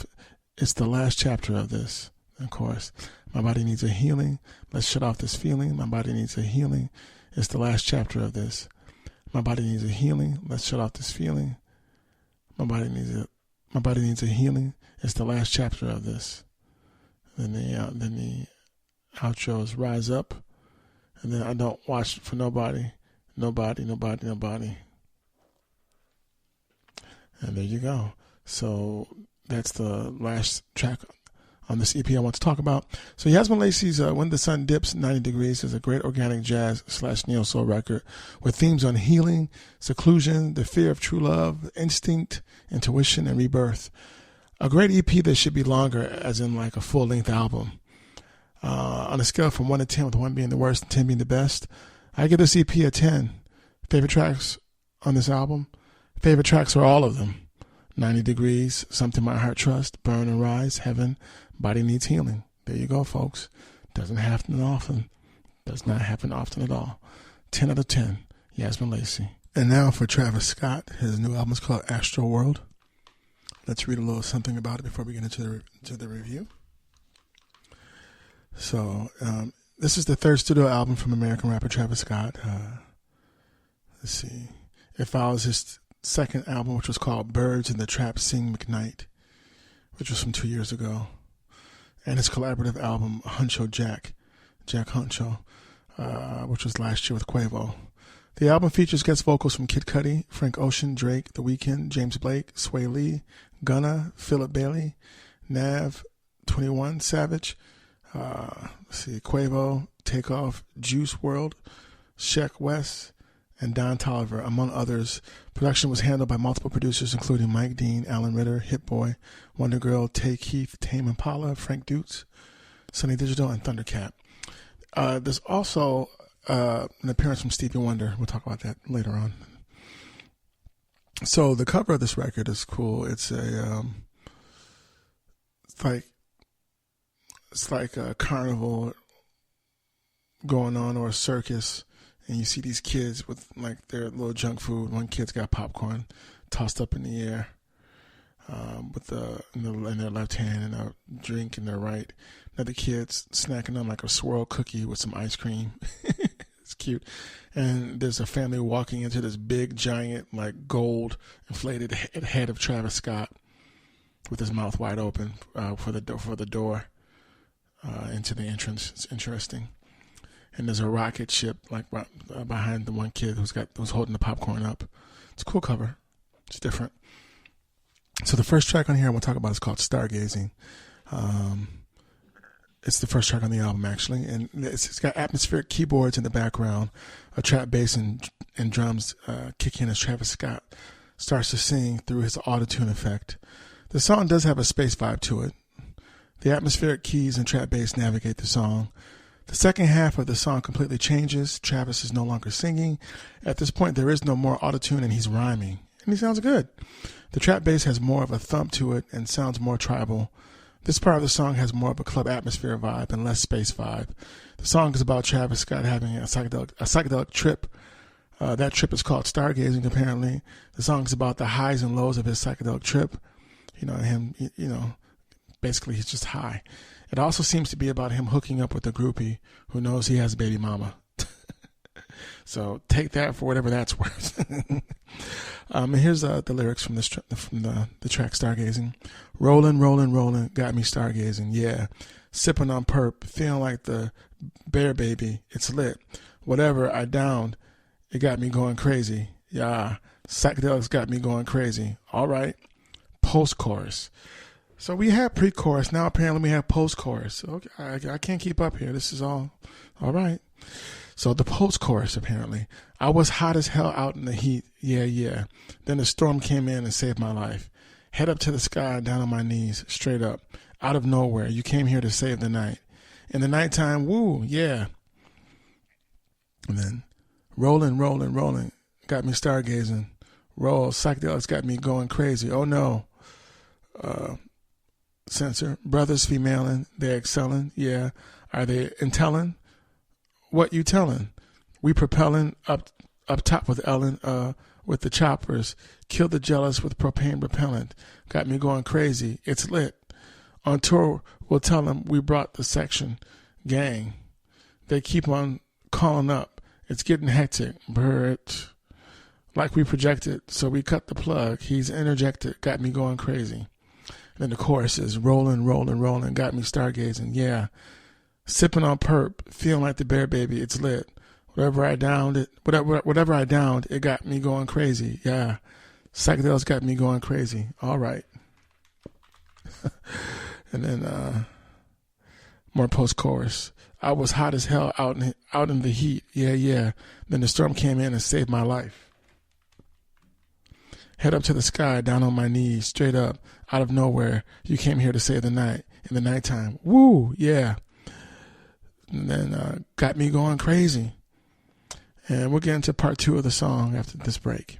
It's the last chapter of this. Of course, My Body Needs a Healing. Let's Shut Off This Feeling. My Body Needs a Healing. It's the last chapter of this. My Body Needs a Healing. Let's Shut Off This Feeling. My Body Needs a Healing. It's the last chapter of this. Then the outro is Rise Up. And then I don't watch for nobody. Nobody. And there you go. So that's the last track on this EP I want to talk about. So Yazmin Lacey's When the Sun Dips 90 Degrees is a great organic jazz / neo soul record with themes on healing, seclusion, the fear of true love, instinct, intuition, and rebirth. A great EP that should be longer, as in like a full-length album. On a scale from 1 to 10, with 1 being the worst and 10 being the best, I give this EP a 10. Favorite tracks on this album? Favorite tracks are all of them. 90 Degrees, Something My Heart Trusts, Burn and Rise, Heaven, Body Needs Healing. There you go, folks. Doesn't happen often. Does not happen often at all. 10 out of 10, Yazmin Lacey. And now for Travis Scott. His new album is called AstroWorld. Let's read a little something about it before we get into the review. So, this is the third studio album from American rapper Travis Scott. Let's see. It follows his second album, which was called Birds in the Trap Sing McKnight, which was from 2 years ago. And his collaborative album, Jack Huncho, which was last year with Quavo. The album features guest vocals from Kid Cudi, Frank Ocean, Drake, The Weeknd, James Blake, Sway Lee, Gunna, Philip Bailey, Nav, 21 Savage, Quavo, Takeoff, Juice WRLD, Sheck West, and Don Toliver, among others. Production was handled by multiple producers, including Mike Dean, Alan Ritter, Hit Boy, Wonder Girl, Tay Keith, Tame Impala, Frank Dukes, Sonny Digital, and Thundercat. There's also an appearance from Stevie Wonder. We'll talk about that later on. So the cover of this record is cool. It's like a carnival going on, or a circus, and you see these kids with like their little junk food. One kid's got popcorn tossed up in the air in their left hand, and a drink in their right. Another kid's snacking on like a swirl cookie with some ice cream. It's cute. And there's a family walking into this big, giant, like gold inflated head of Travis Scott with his mouth wide open for the door into the entrance. It's interesting. And there's a rocket ship like behind the one kid who's holding the popcorn up. It's a cool cover. It's different. So the first track on here I want to talk about is called Stargazing. It's the first track on the album, actually, and it's got atmospheric keyboards in the background, a trap bass and drums kick in as Travis Scott starts to sing through his auto-tune effect. The song does have a space vibe to it. The atmospheric keys and trap bass navigate the song. The second half of the song completely changes. Travis is no longer singing. At this point, there is no more auto-tune, and he's rhyming, and he sounds good. The trap bass has more of a thump to it and sounds more tribal. This part of the song has more of a club atmosphere vibe and less space vibe. The song is about Travis Scott having a psychedelic trip. That trip is called Stargazing, apparently. The song is about the highs and lows of his psychedelic trip. Basically he's just high. It also seems to be about him hooking up with a groupie who knows he has a baby mama. So take that for whatever that's worth. And here's the lyrics from the track Stargazing. Rollin', rollin', rollin', got me stargazing, yeah. Sippin' on perp, feeling like the bear baby, it's lit. Whatever I downed, it got me going crazy. Yeah, psychedelics got me going crazy. All right, post-chorus. So we have pre-chorus, now apparently we have post-chorus. Okay, I can't keep up here. This is all right. So the post-chorus, apparently. I was hot as hell out in the heat. Yeah. Then the storm came in and saved my life. Head up to the sky, down on my knees, straight up. Out of nowhere, you came here to save the night. In the nighttime, woo, yeah. And then, rolling, rolling, rolling, got me stargazing. Roll, psychedelics got me going crazy. Oh no. Censor, brothers femaling, they're excelling. Yeah. Are they intelling? What you telling? We propelling up top with Ellen, with the choppers. Kill the jealous with propane repellent. Got me going crazy. It's lit. On tour We'll tell them we brought the section gang. They keep on calling up. It's getting hectic. But like we projected, so we cut the plug. He's interjected, got me going crazy. And then the chorus is rolling, rolling, rolling, got me stargazing. Yeah. Sipping on perp, feeling like the bear baby, it's lit. Whatever I downed, it got me going crazy. Yeah. Psychedelics got me going crazy. All right. And then more post-chorus. I was hot as hell out in the heat. Yeah, yeah. Then the storm came in and saved my life. Head up to the sky, down on my knees, straight up, out of nowhere. You came here to save the night in the nighttime. Woo, yeah. And then got me going crazy. And we'll get into part 2 of the song after this break.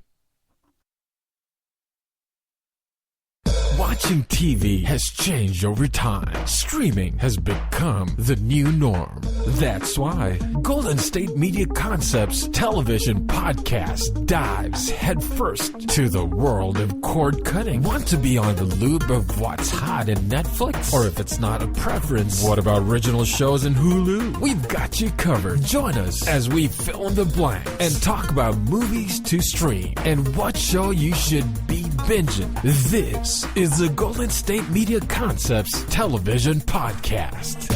Watching TV has changed over time. Streaming has become the new norm. That's why Golden State Media Concepts television podcast dives headfirst to the world of cord cutting. Want to be on the loop of what's hot in Netflix? Or if it's not a preference, what about original shows in Hulu? We've got you covered. Join us as we fill in the blanks and talk about movies to stream and what show you should be binging. This is the Golden State Media Concepts television podcast.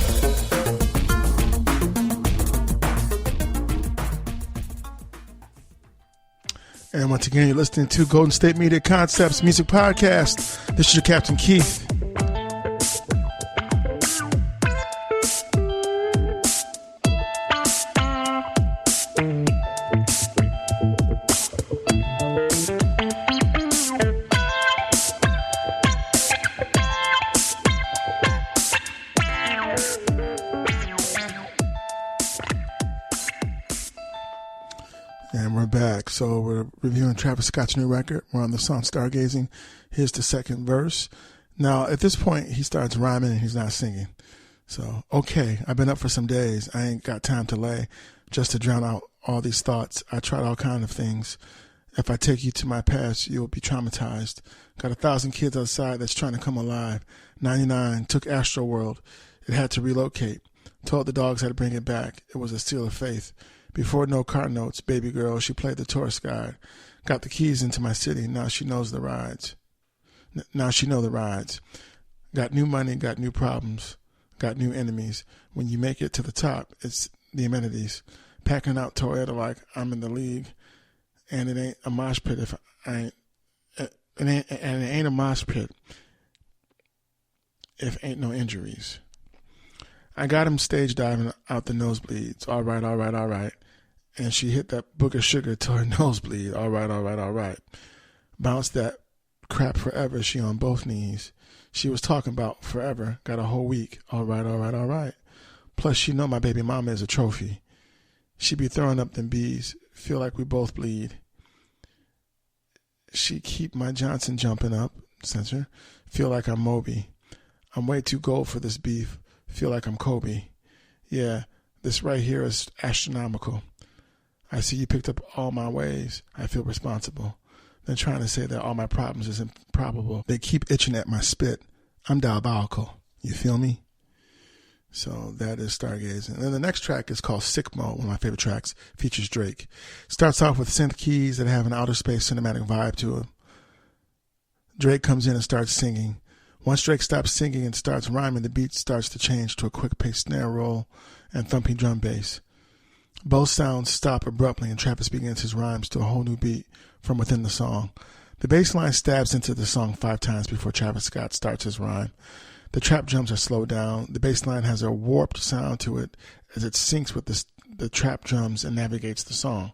And once again, you're listening to Golden State Media Concepts Music Podcast. This is your Captain Keith. And we're back. So we're reviewing Travis Scott's new record. We're on the song Stargazing. Here's the second verse. Now, at this point, he starts rhyming and he's not singing. So, okay, I've been up for some days. I ain't got time to lay just to drown out all these thoughts. I tried all kind of things. If I take you to my past, you'll be traumatized. Got 1,000 kids outside that's trying to come alive. 99 took AstroWorld. It had to relocate. Told the dogs how to bring it back. It was a seal of faith. Before no car notes, baby girl, she played the tourist guide. Got the keys into my city, now she knows the rides. Now she know the rides. Got new money, got new problems, got new enemies. When you make it to the top, it's the amenities. Packing out Toyota like I'm in the league. And it ain't a mosh pit if I ain't, it ain't a mosh pit if ain't no injuries. I got him stage diving out the nosebleeds. All right, all right, all right. And she hit that book of sugar to her nosebleed. All right, all right, all right. Bounced that crap forever. She on both knees. She was talking about forever. Got a whole week. All right, all right, all right. Plus, she know my baby mama is a trophy. She be throwing up them bees. Feel like we both bleed. She keep my Johnson jumping up. Censor. Feel like I'm Moby. I'm way too gold for this beef. Feel like I'm Kobe. Yeah, this right here is astronomical. I see you picked up all my ways. I feel responsible. Then trying to say that all my problems is improbable. They keep itching at my spit. I'm diabolical. You feel me? So that is Stargazing. And then the next track is called Sick Mode, one of my favorite tracks. Features Drake. Starts off with synth keys that have an outer space cinematic vibe to them. Drake comes in and starts singing. Once Drake stops singing and starts rhyming, the beat starts to change to a quick-paced snare roll and thumping drum bass. Both sounds stop abruptly and Travis begins his rhymes to a whole new beat from within the song. The bass line stabs into the song 5 times before Travis Scott starts his rhyme. The trap drums are slowed down. The bass line has a warped sound to it as it syncs with the trap drums and navigates the song.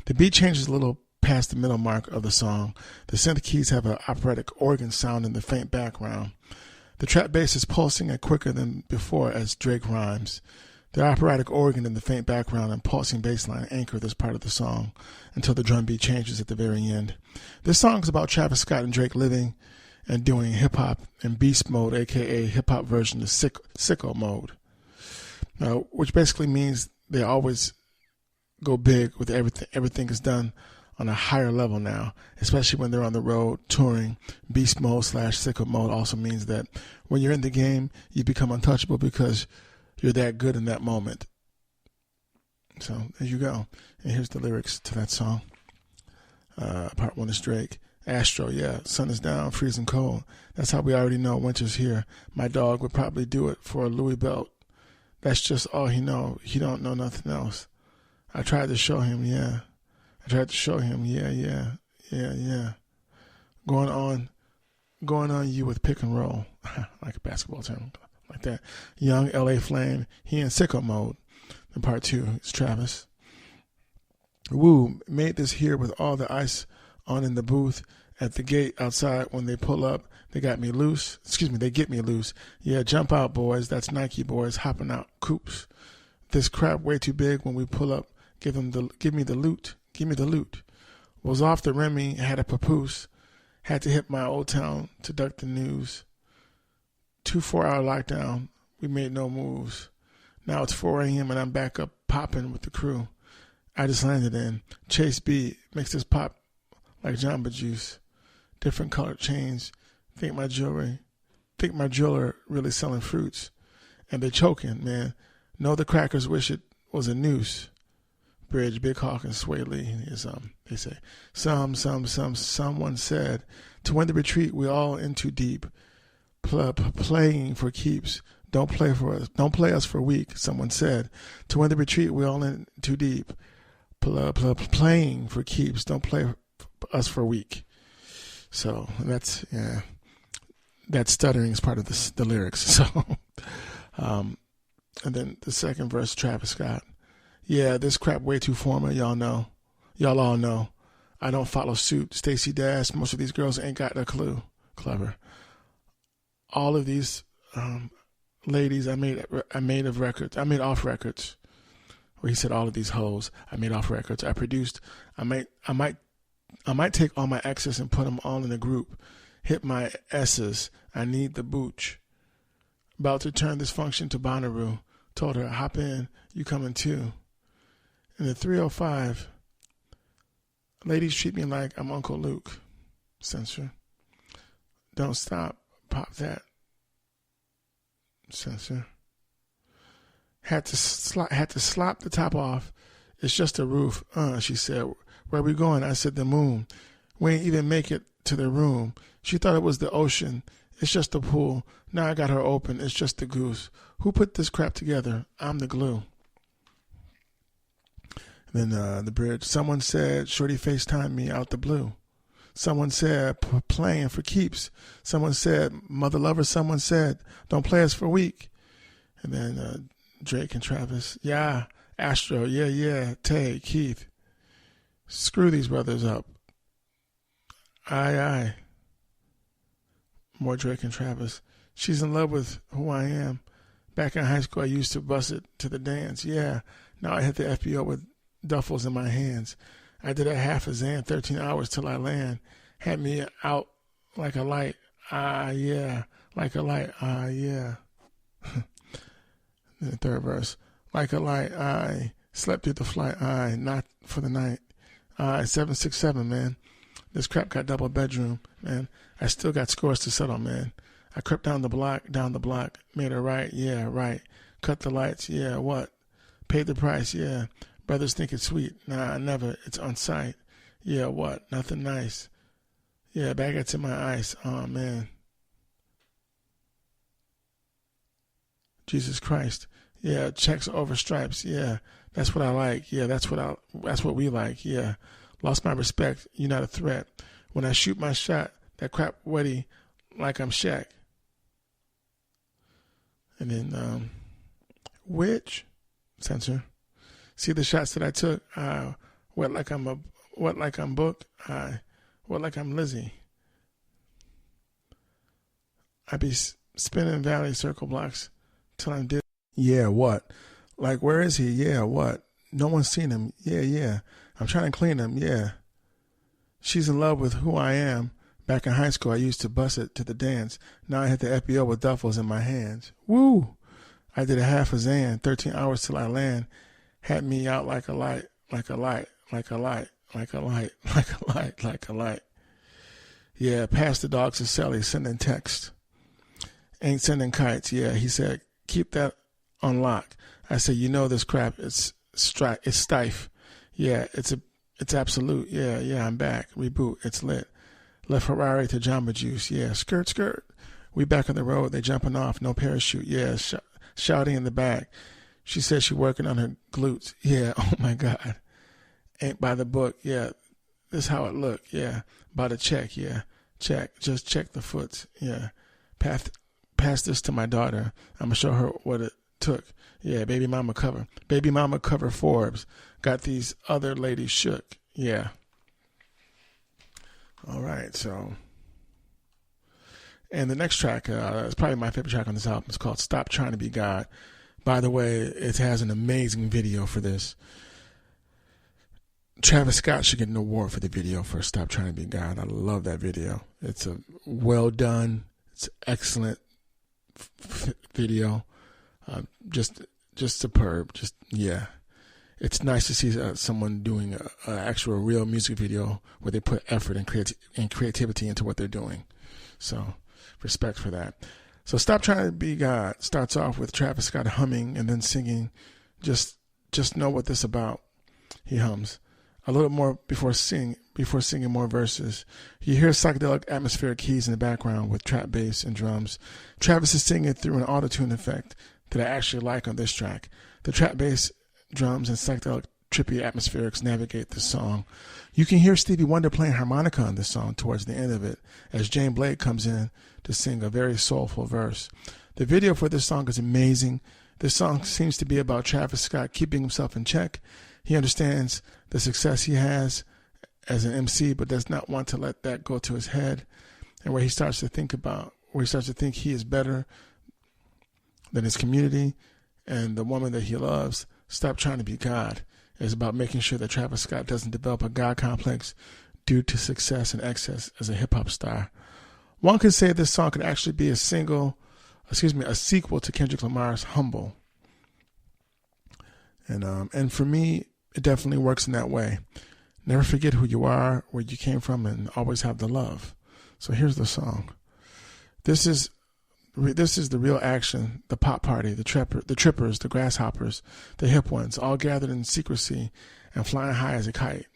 The beat changes a little past the middle mark of the song. The synth keys have an operatic organ sound in the faint background. The trap bass is pulsing and quicker than before as Drake rhymes. The operatic organ in the faint background and pulsing bass line anchor this part of the song until the drum beat changes at the very end. This song is about Travis Scott and Drake living and doing hip-hop in beast mode, a.k.a. hip-hop version of sicko mode, which basically means they always go big with everything is done on a higher level now, especially when they're on the road touring. Beast mode / sicko mode also means that when you're in the game, you become untouchable because you're that good in that moment. So there you go. And here's the lyrics to that song. Part 1 is Drake. Astro, yeah, sun is down, freezing cold. That's how we already know winter's here. My dog would probably do it for a Louis belt. That's just all he know. He don't know nothing else. I tried to show him, yeah. Yeah. Going on you with pick and roll. Like a basketball term, like that. Young LA Flame, he in sicko mode. And part 2 is Travis. Woo, made this here with all the ice on in the booth. At the gate outside when they pull up, they get me loose. Yeah, jump out, boys. That's Nike boys hopping out coops. This crap way too big when we pull up. Give me the loot. Was off the Remy, had a papoose. Had to hit my old town to duck the news. 2 4-hour lockdown. We made no moves. Now it's 4 a.m. and I'm back up popping with the crew. I just landed in Chase B. Makes this pop like Jamba Juice. Different colored chains. Think my jeweler really selling fruits. And they choking, man. Know the crackers wish it was a noose. Bridge, Big Hawk, and Sway Lee is they say. Someone said, to win the retreat, we all in too deep. Playing for keeps. Don't play us for weak. Someone said, to win the retreat, we all in too deep. Playing for keeps. Don't play us for weak. So that's, yeah, that stuttering is part of the lyrics. So, and then the second verse, Travis Scott. Yeah, this crap way too formal. Y'all all know. I don't follow suit. Stacey Dash. Most of these girls ain't got a clue. Clever. All of these ladies, I made off records. Where he said all of these hoes, I made off records. I produced. I might take all my exes and put them all in a group. Hit my S's. I need the booch. About to turn this function to Bonnaroo. Told her, hop in. You coming too. In the 305, ladies treat me like I'm Uncle Luke. Censor. Don't stop. Pop that. Censor. Had to slap the top off. It's just a roof. She said. Where we going? I said the moon. We ain't even make it to the room. She thought it was the ocean. It's just a pool. Now I got her open. It's just the goose. Who put this crap together? I'm the glue. And then the bridge. Someone said, shorty FaceTime me out the blue. Someone said, playing for keeps. Someone said, mother lover. Someone said, don't play us for weak. And then Drake and Travis. Yeah. Astro. Yeah. Tay, Keith. Screw these brothers up. Aye. More Drake and Travis. She's in love with who I am. Back in high school, I used to bust it to the dance. Yeah. Now I hit the FBO with duffels in my hands. I did a half a Zan, 13 hours till I land. Had me out like a light. Yeah. Like a light. Yeah. The third verse. Like a light. I slept through the flight. Not for the night. 767, man. This crap got double bedroom, man. I still got scores to settle, man. I crept down the block, made it right, yeah, right. Cut the lights, yeah, what? Paid the price, yeah. Brothers think it's sweet, nah, never, it's on site. Yeah, what? Nothing nice. Yeah, baguettes in my ice, oh man. Jesus Christ, yeah, checks over stripes, yeah. That's what I like, yeah, that's what we like, yeah. Lost my respect, you're not a threat. When I shoot my shot, that crap wetty like I'm Shaq. And then, which? Censor. See the shots that I took? Wet like I'm booked. Wet like I'm Lizzie. I be spinning valley circle blocks till I'm dead. Yeah, what? Like, where is he? Yeah, what? No one's seen him. Yeah. I'm trying to clean him. Yeah. She's in love with who I am. Back in high school, I used to bust it to the dance. Now I hit the FBO with duffels in my hands. Woo! I did a half a Zan, 13 hours till I land. Had me out like a light. like a light, like a light, like a light. Yeah, pass the dogs to Sally, sending text. Ain't sending kites. Yeah, he said, keep that on lock. I said, you know this crap, it's stiff. Yeah, it's absolute. Yeah, I'm back. Reboot, it's lit. Left Ferrari to Jamba Juice. Yeah, skirt. We back on the road. They jumping off. No parachute. Yeah, shouting in the back. She said she working on her glutes. Yeah, oh my God. Ain't by the book. Yeah, this how it look. Yeah, by the check. Yeah, check. Just check the foots. Yeah, pass this to my daughter. I'm gonna show her what it took. Yeah, baby mama cover. Baby mama cover Forbes. Got these other ladies shook. Yeah. All right, so. And the next track, is probably my favorite track on this album. It's called Stop Trying to Be God. By the way, it has an amazing video for this. Travis Scott should get an award for the video for Stop Trying to Be God. I love that video. It's a well done, it's excellent video. Just superb. Just, yeah. It's nice to see someone doing an actual real music video where they put effort and creativity into what they're doing. So, respect for that. So Stop Trying to Be God starts off with Travis Scott humming and then singing, just know what this about. He hums a little more before singing more verses. You hear psychedelic atmospheric keys in the background with trap bass and drums. Travis is singing through an auto-tune effect that I actually like on this track. The trap bass, drums, and psychedelic trippy atmospherics navigate the song. You can hear Stevie Wonder playing harmonica on this song towards the end of it as Jane Blake comes in to sing a very soulful verse. The video for this song is amazing. This song seems to be about Travis Scott keeping himself in check. He understands the success he has as an MC, but does not want to let that go to his head, and where he starts to think he is better than his community and the woman that he loves. Stop Trying to Be God is about making sure that Travis Scott doesn't develop a God complex due to success and excess as a hip-hop star. One could say this song could actually be a sequel to Kendrick Lamar's Humble. And for me, it definitely works in that way. Never forget who you are, where you came from, and always have the love. So here's the song. This is the real action, the pop party, the trippers, the grasshoppers, the hip ones, all gathered in secrecy and flying high as a kite.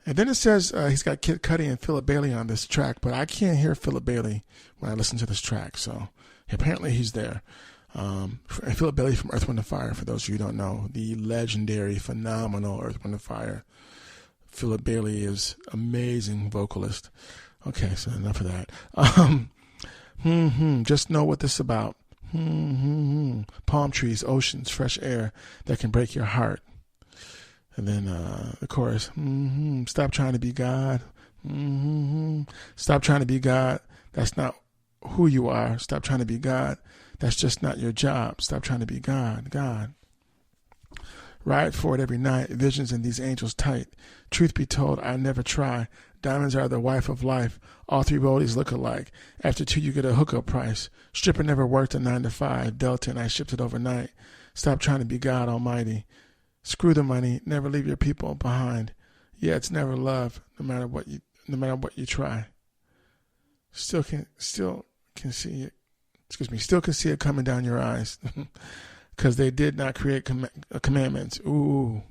And then it says he's got Kid Cudi and Philip Bailey on this track, but I can't hear Philip Bailey when I listen to this track, so apparently he's there. And Philip Bailey from Earth, Wind & Fire, for those of you who don't know, the legendary, phenomenal Earth, Wind & Fire. Philip Bailey is amazing vocalist. Okay, so enough of that. Just know what this is about. Palm trees, oceans, fresh air that can break your heart. And then the chorus. Stop trying to be God. Stop trying to be God. That's not who you are. Stop trying to be God. That's just not your job. Stop trying to be God. God. Ride for it every night. Visions and these angels tight. Truth be told, I never try. Diamonds are the wife of life. All three rollies look alike. After two, you get a hookup price. Stripper never worked a 9 to 5. Delta and I shipped it overnight. Stop trying to be God Almighty. Screw the money. Never leave your people behind. Yeah, it's never love. No matter what you try. Still can see it. Still can see it coming down your eyes. Because they did not create commandments. Ooh.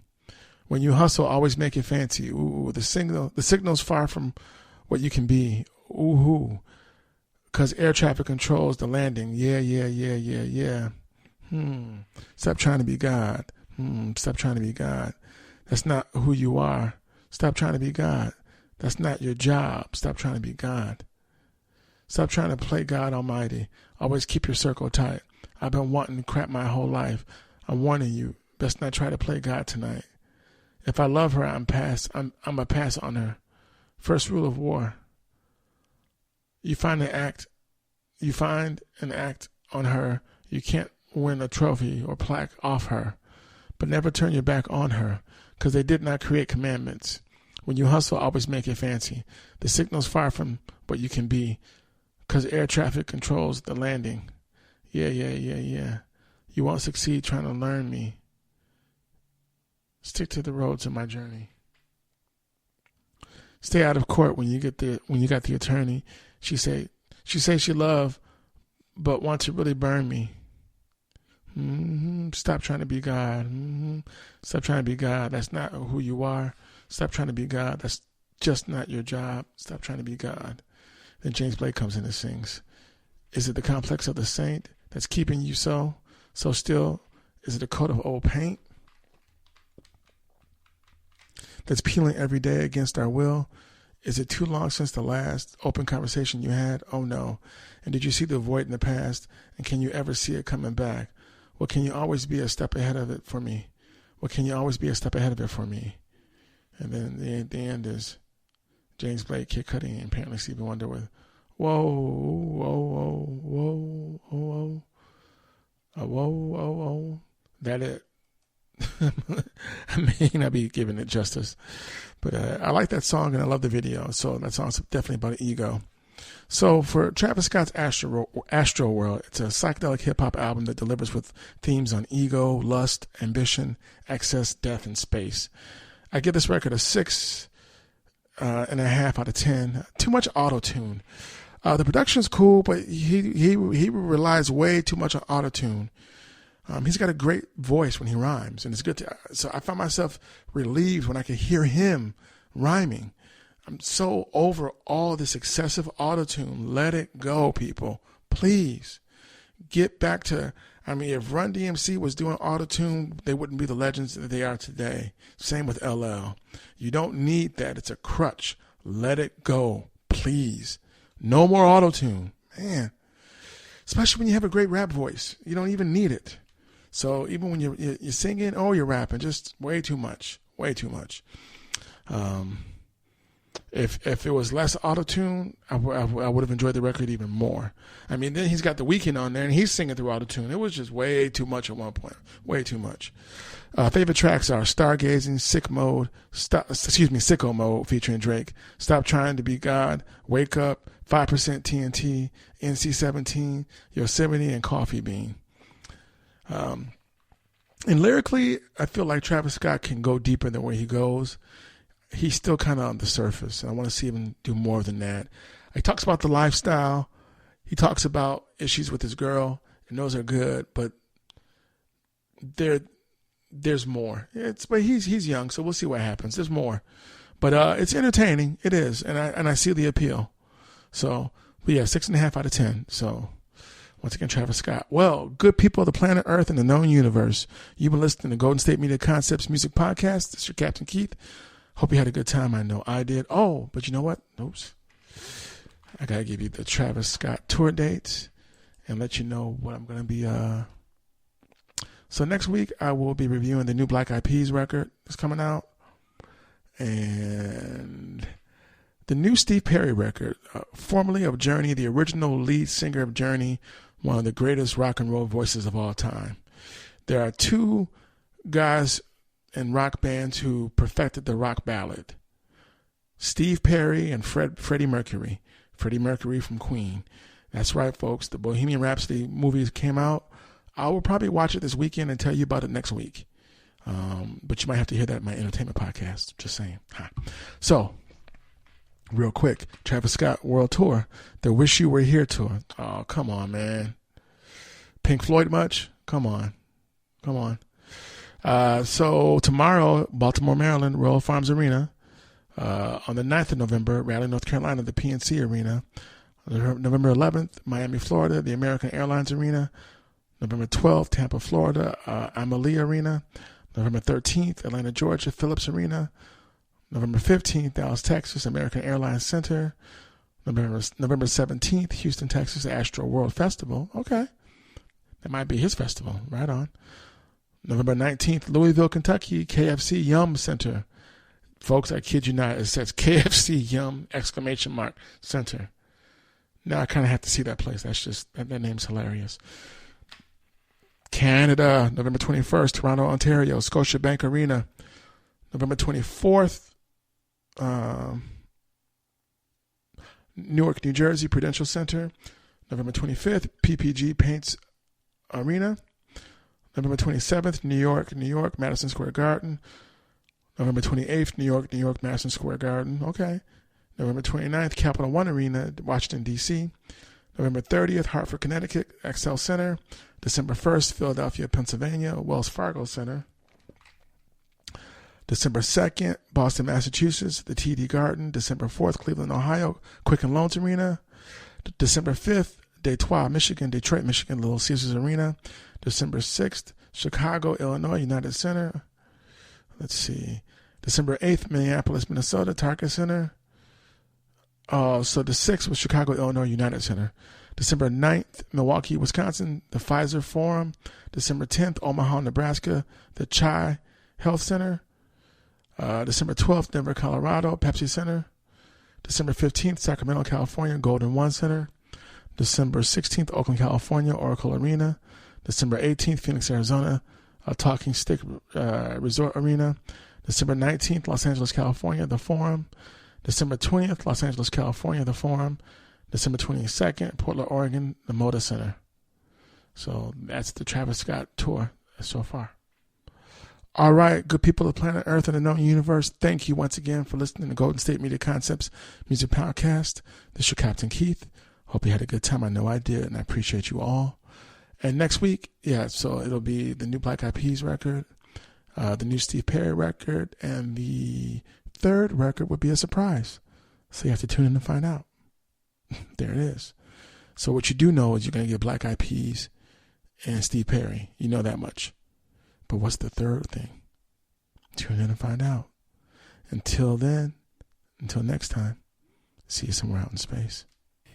When you hustle, always make it fancy. Ooh. The signal's far from what you can be. Ooh. Because air traffic controls the landing. Yeah. Stop trying to be God. Stop trying to be God. That's not who you are. Stop trying to be God. That's not your job. Stop trying to be God. Stop trying to play God Almighty. Always keep your circle tight. I've been wanting crap my whole life. I'm warning you. Best not try to play God tonight. If I love her, I'm a pass on her. First rule of war. You find an act on her. You can't win a trophy or plaque off her. But never turn your back on her, because they did not create commandments. When you hustle, always make it fancy. The signal's far from what you can be, because air traffic controls the landing. Yeah. You won't succeed trying to learn me. Stick to the roads of my journey. Stay out of court when you got the attorney. She say she love, but want to really burn me. Stop trying to be God. Stop trying to be God. That's not who you are. Stop trying to be God. That's just not your job. Stop trying to be God. Then James Blake comes in and sings. Is it the complex of the saint that's keeping you so still? Is it a coat of old paint that's peeling every day against our will? Is it too long since the last open conversation you had? Oh no. And did you see the void in the past? And can you ever see it coming back? Well, can you always be a step ahead of it for me? Well, can you always be a step ahead of it for me? And then the end is James Blake, Kid Cudi, and apparently Stevie Wonder with whoa, whoa, whoa, whoa, whoa, whoa, whoa, whoa. That it. I may not be giving it justice, but I like that song and I love the video. So that song's definitely about ego. So for Travis Scott's AstroWorld, it's a psychedelic hip-hop album that delivers with themes on ego, lust, ambition, excess, death, and space. I give this record a 6.5 out of 10. Too much auto-tune. The production's cool, but he relies way too much on auto-tune. He's got a great voice when he rhymes, and it's good so I found myself relieved when I could hear him rhyming. I'm so over all this excessive auto-tune. Let it go, people. Please. Get back to, if Run DMC was doing auto-tune, they wouldn't be the legends that they are today. Same with LL. You don't need that. It's a crutch. Let it go, please. No more auto-tune. Man. Especially when you have a great rap voice. You don't even need it. So even when you're singing or you're rapping, just way too much. Way too much. If it was less auto-tune, I would have enjoyed the record even more. Then he's got The Weeknd on there, and he's singing through auto-tune. It was just way too much at one point. Way too much. Favorite tracks are Stargazing, Sicko Mode featuring Drake, Stop Trying to Be God, Wake Up, 5% TNT, NC-17, Yosemite, and Coffee Bean. And lyrically, I feel like Travis Scott can go deeper than where he goes. He's still kind of on the surface, and I want to see him do more than that. He talks about the lifestyle. He talks about issues with his girl, and those are good, but there's more. But he's young, so we'll see what happens. There's more, but it's entertaining. It is, and I see the appeal. So, but yeah, 6.5 out of 10. So. Once again, Travis Scott. Well, good people of the planet Earth and the known universe, you've been listening to Golden State Media Concepts Music Podcast. This is your Captain Keith. Hope you had a good time. I know I did. Oh, but you know what? Oops. I got to give you the Travis Scott tour dates and let you know what I'm going to be. So next week, I will be reviewing the new Black Eyed Peas record that's coming out. And the new Steve Perry record, formerly of Journey, the original lead singer of Journey, one of the greatest rock and roll voices of all time. There are two guys in rock bands who perfected the rock ballad. Steve Perry and Freddie Mercury. Freddie Mercury from Queen. That's right, folks. The Bohemian Rhapsody movie came out. I will probably watch it this weekend and tell you about it next week. But you might have to hear that in my entertainment podcast. Just saying. Hi. So, real quick, Travis Scott World Tour, the Wish You Were Here Tour. Oh, come on, man. Pink Floyd much? Come on. So tomorrow, Baltimore, Maryland, Royal Farms Arena. On the 9th of November, Raleigh, North Carolina, the PNC Arena. November 11th, Miami, Florida, the American Airlines Arena. November 12th, Tampa, Florida, Amalie Arena. November 13th, Atlanta, Georgia, Phillips Arena. November 15th, Dallas, Texas, American Airlines Center. November 17th, Houston, Texas, AstroWorld Festival. Okay. That might be his festival. Right on. November 19th, Louisville, Kentucky, KFC Yum Center. Folks, I kid you not, it says KFC Yum ! Center. Now I kind of have to see that place. That's just, that name's hilarious. Canada, November 21st, Toronto, Ontario, Scotiabank Arena. November 24th, Newark, New Jersey, Prudential Center. November 25th, PPG Paints Arena. November 27th, New York, Madison Square Garden. November 28th, New York, Madison Square Garden. Okay. November 29th, Capital One Arena, Washington, D.C. November 30th, Hartford, Connecticut, XL Center. December 1st, Philadelphia, Pennsylvania, Wells Fargo Center. December 2nd, Boston, Massachusetts, the TD Garden. December 4th, Cleveland, Ohio, Quicken Loans Arena. December 5th, Detroit, Michigan, Little Caesars Arena. December 6th, Chicago, Illinois, United Center. Let's see. December 8th, Minneapolis, Minnesota, Target Center. So the 6th was Chicago, Illinois, United Center. December 9th, Milwaukee, Wisconsin, the Pfizer Forum. December 10th, Omaha, Nebraska, the Chai Health Center. December 12th, Denver, Colorado, Pepsi Center. December 15th, Sacramento, California, Golden One Center. December 16th, Oakland, California, Oracle Arena. December 18th, Phoenix, Arizona, Talking Stick Resort Arena. December 19th, Los Angeles, California, the Forum. December 20th, Los Angeles, California, the Forum. December 22nd, Portland, Oregon, the Moda Center. So that's the Travis Scott tour so far. All right, good people of planet Earth and the known universe, thank you once again for listening to Golden State Media Concepts Music Podcast. This is your Captain Keith. Hope you had a good time. I know I did, and I appreciate you all. And next week, so it'll be the new Black Eyed Peas record, the new Steve Perry record, and the third record would be a surprise. So you have to tune in to find out. There it is. So what you do know is you're going to get Black Eyed Peas and Steve Perry. You know that much. But what's the third thing? Tune in and find out. Until then, until next time, see you somewhere out in space.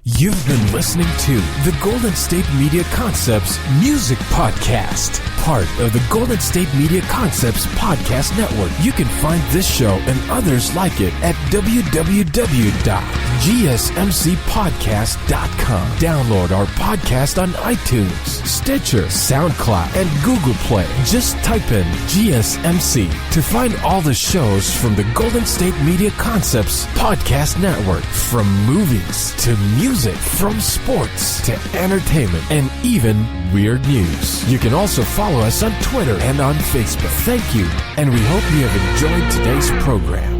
You've been listening to the Golden State Media Concepts Music Podcast, part of the Golden State Media Concepts Podcast Network. You can find this show and others like it at www.gsmcpodcast.com. Download our podcast on iTunes, Stitcher, SoundCloud, and Google Play. Just type in GSMC to find all the shows from the Golden State Media Concepts Podcast Network, from movies to music, from sports to entertainment, and even weird news. You can also follow us on Twitter and on Facebook. Thank you, and we hope you have enjoyed today's program.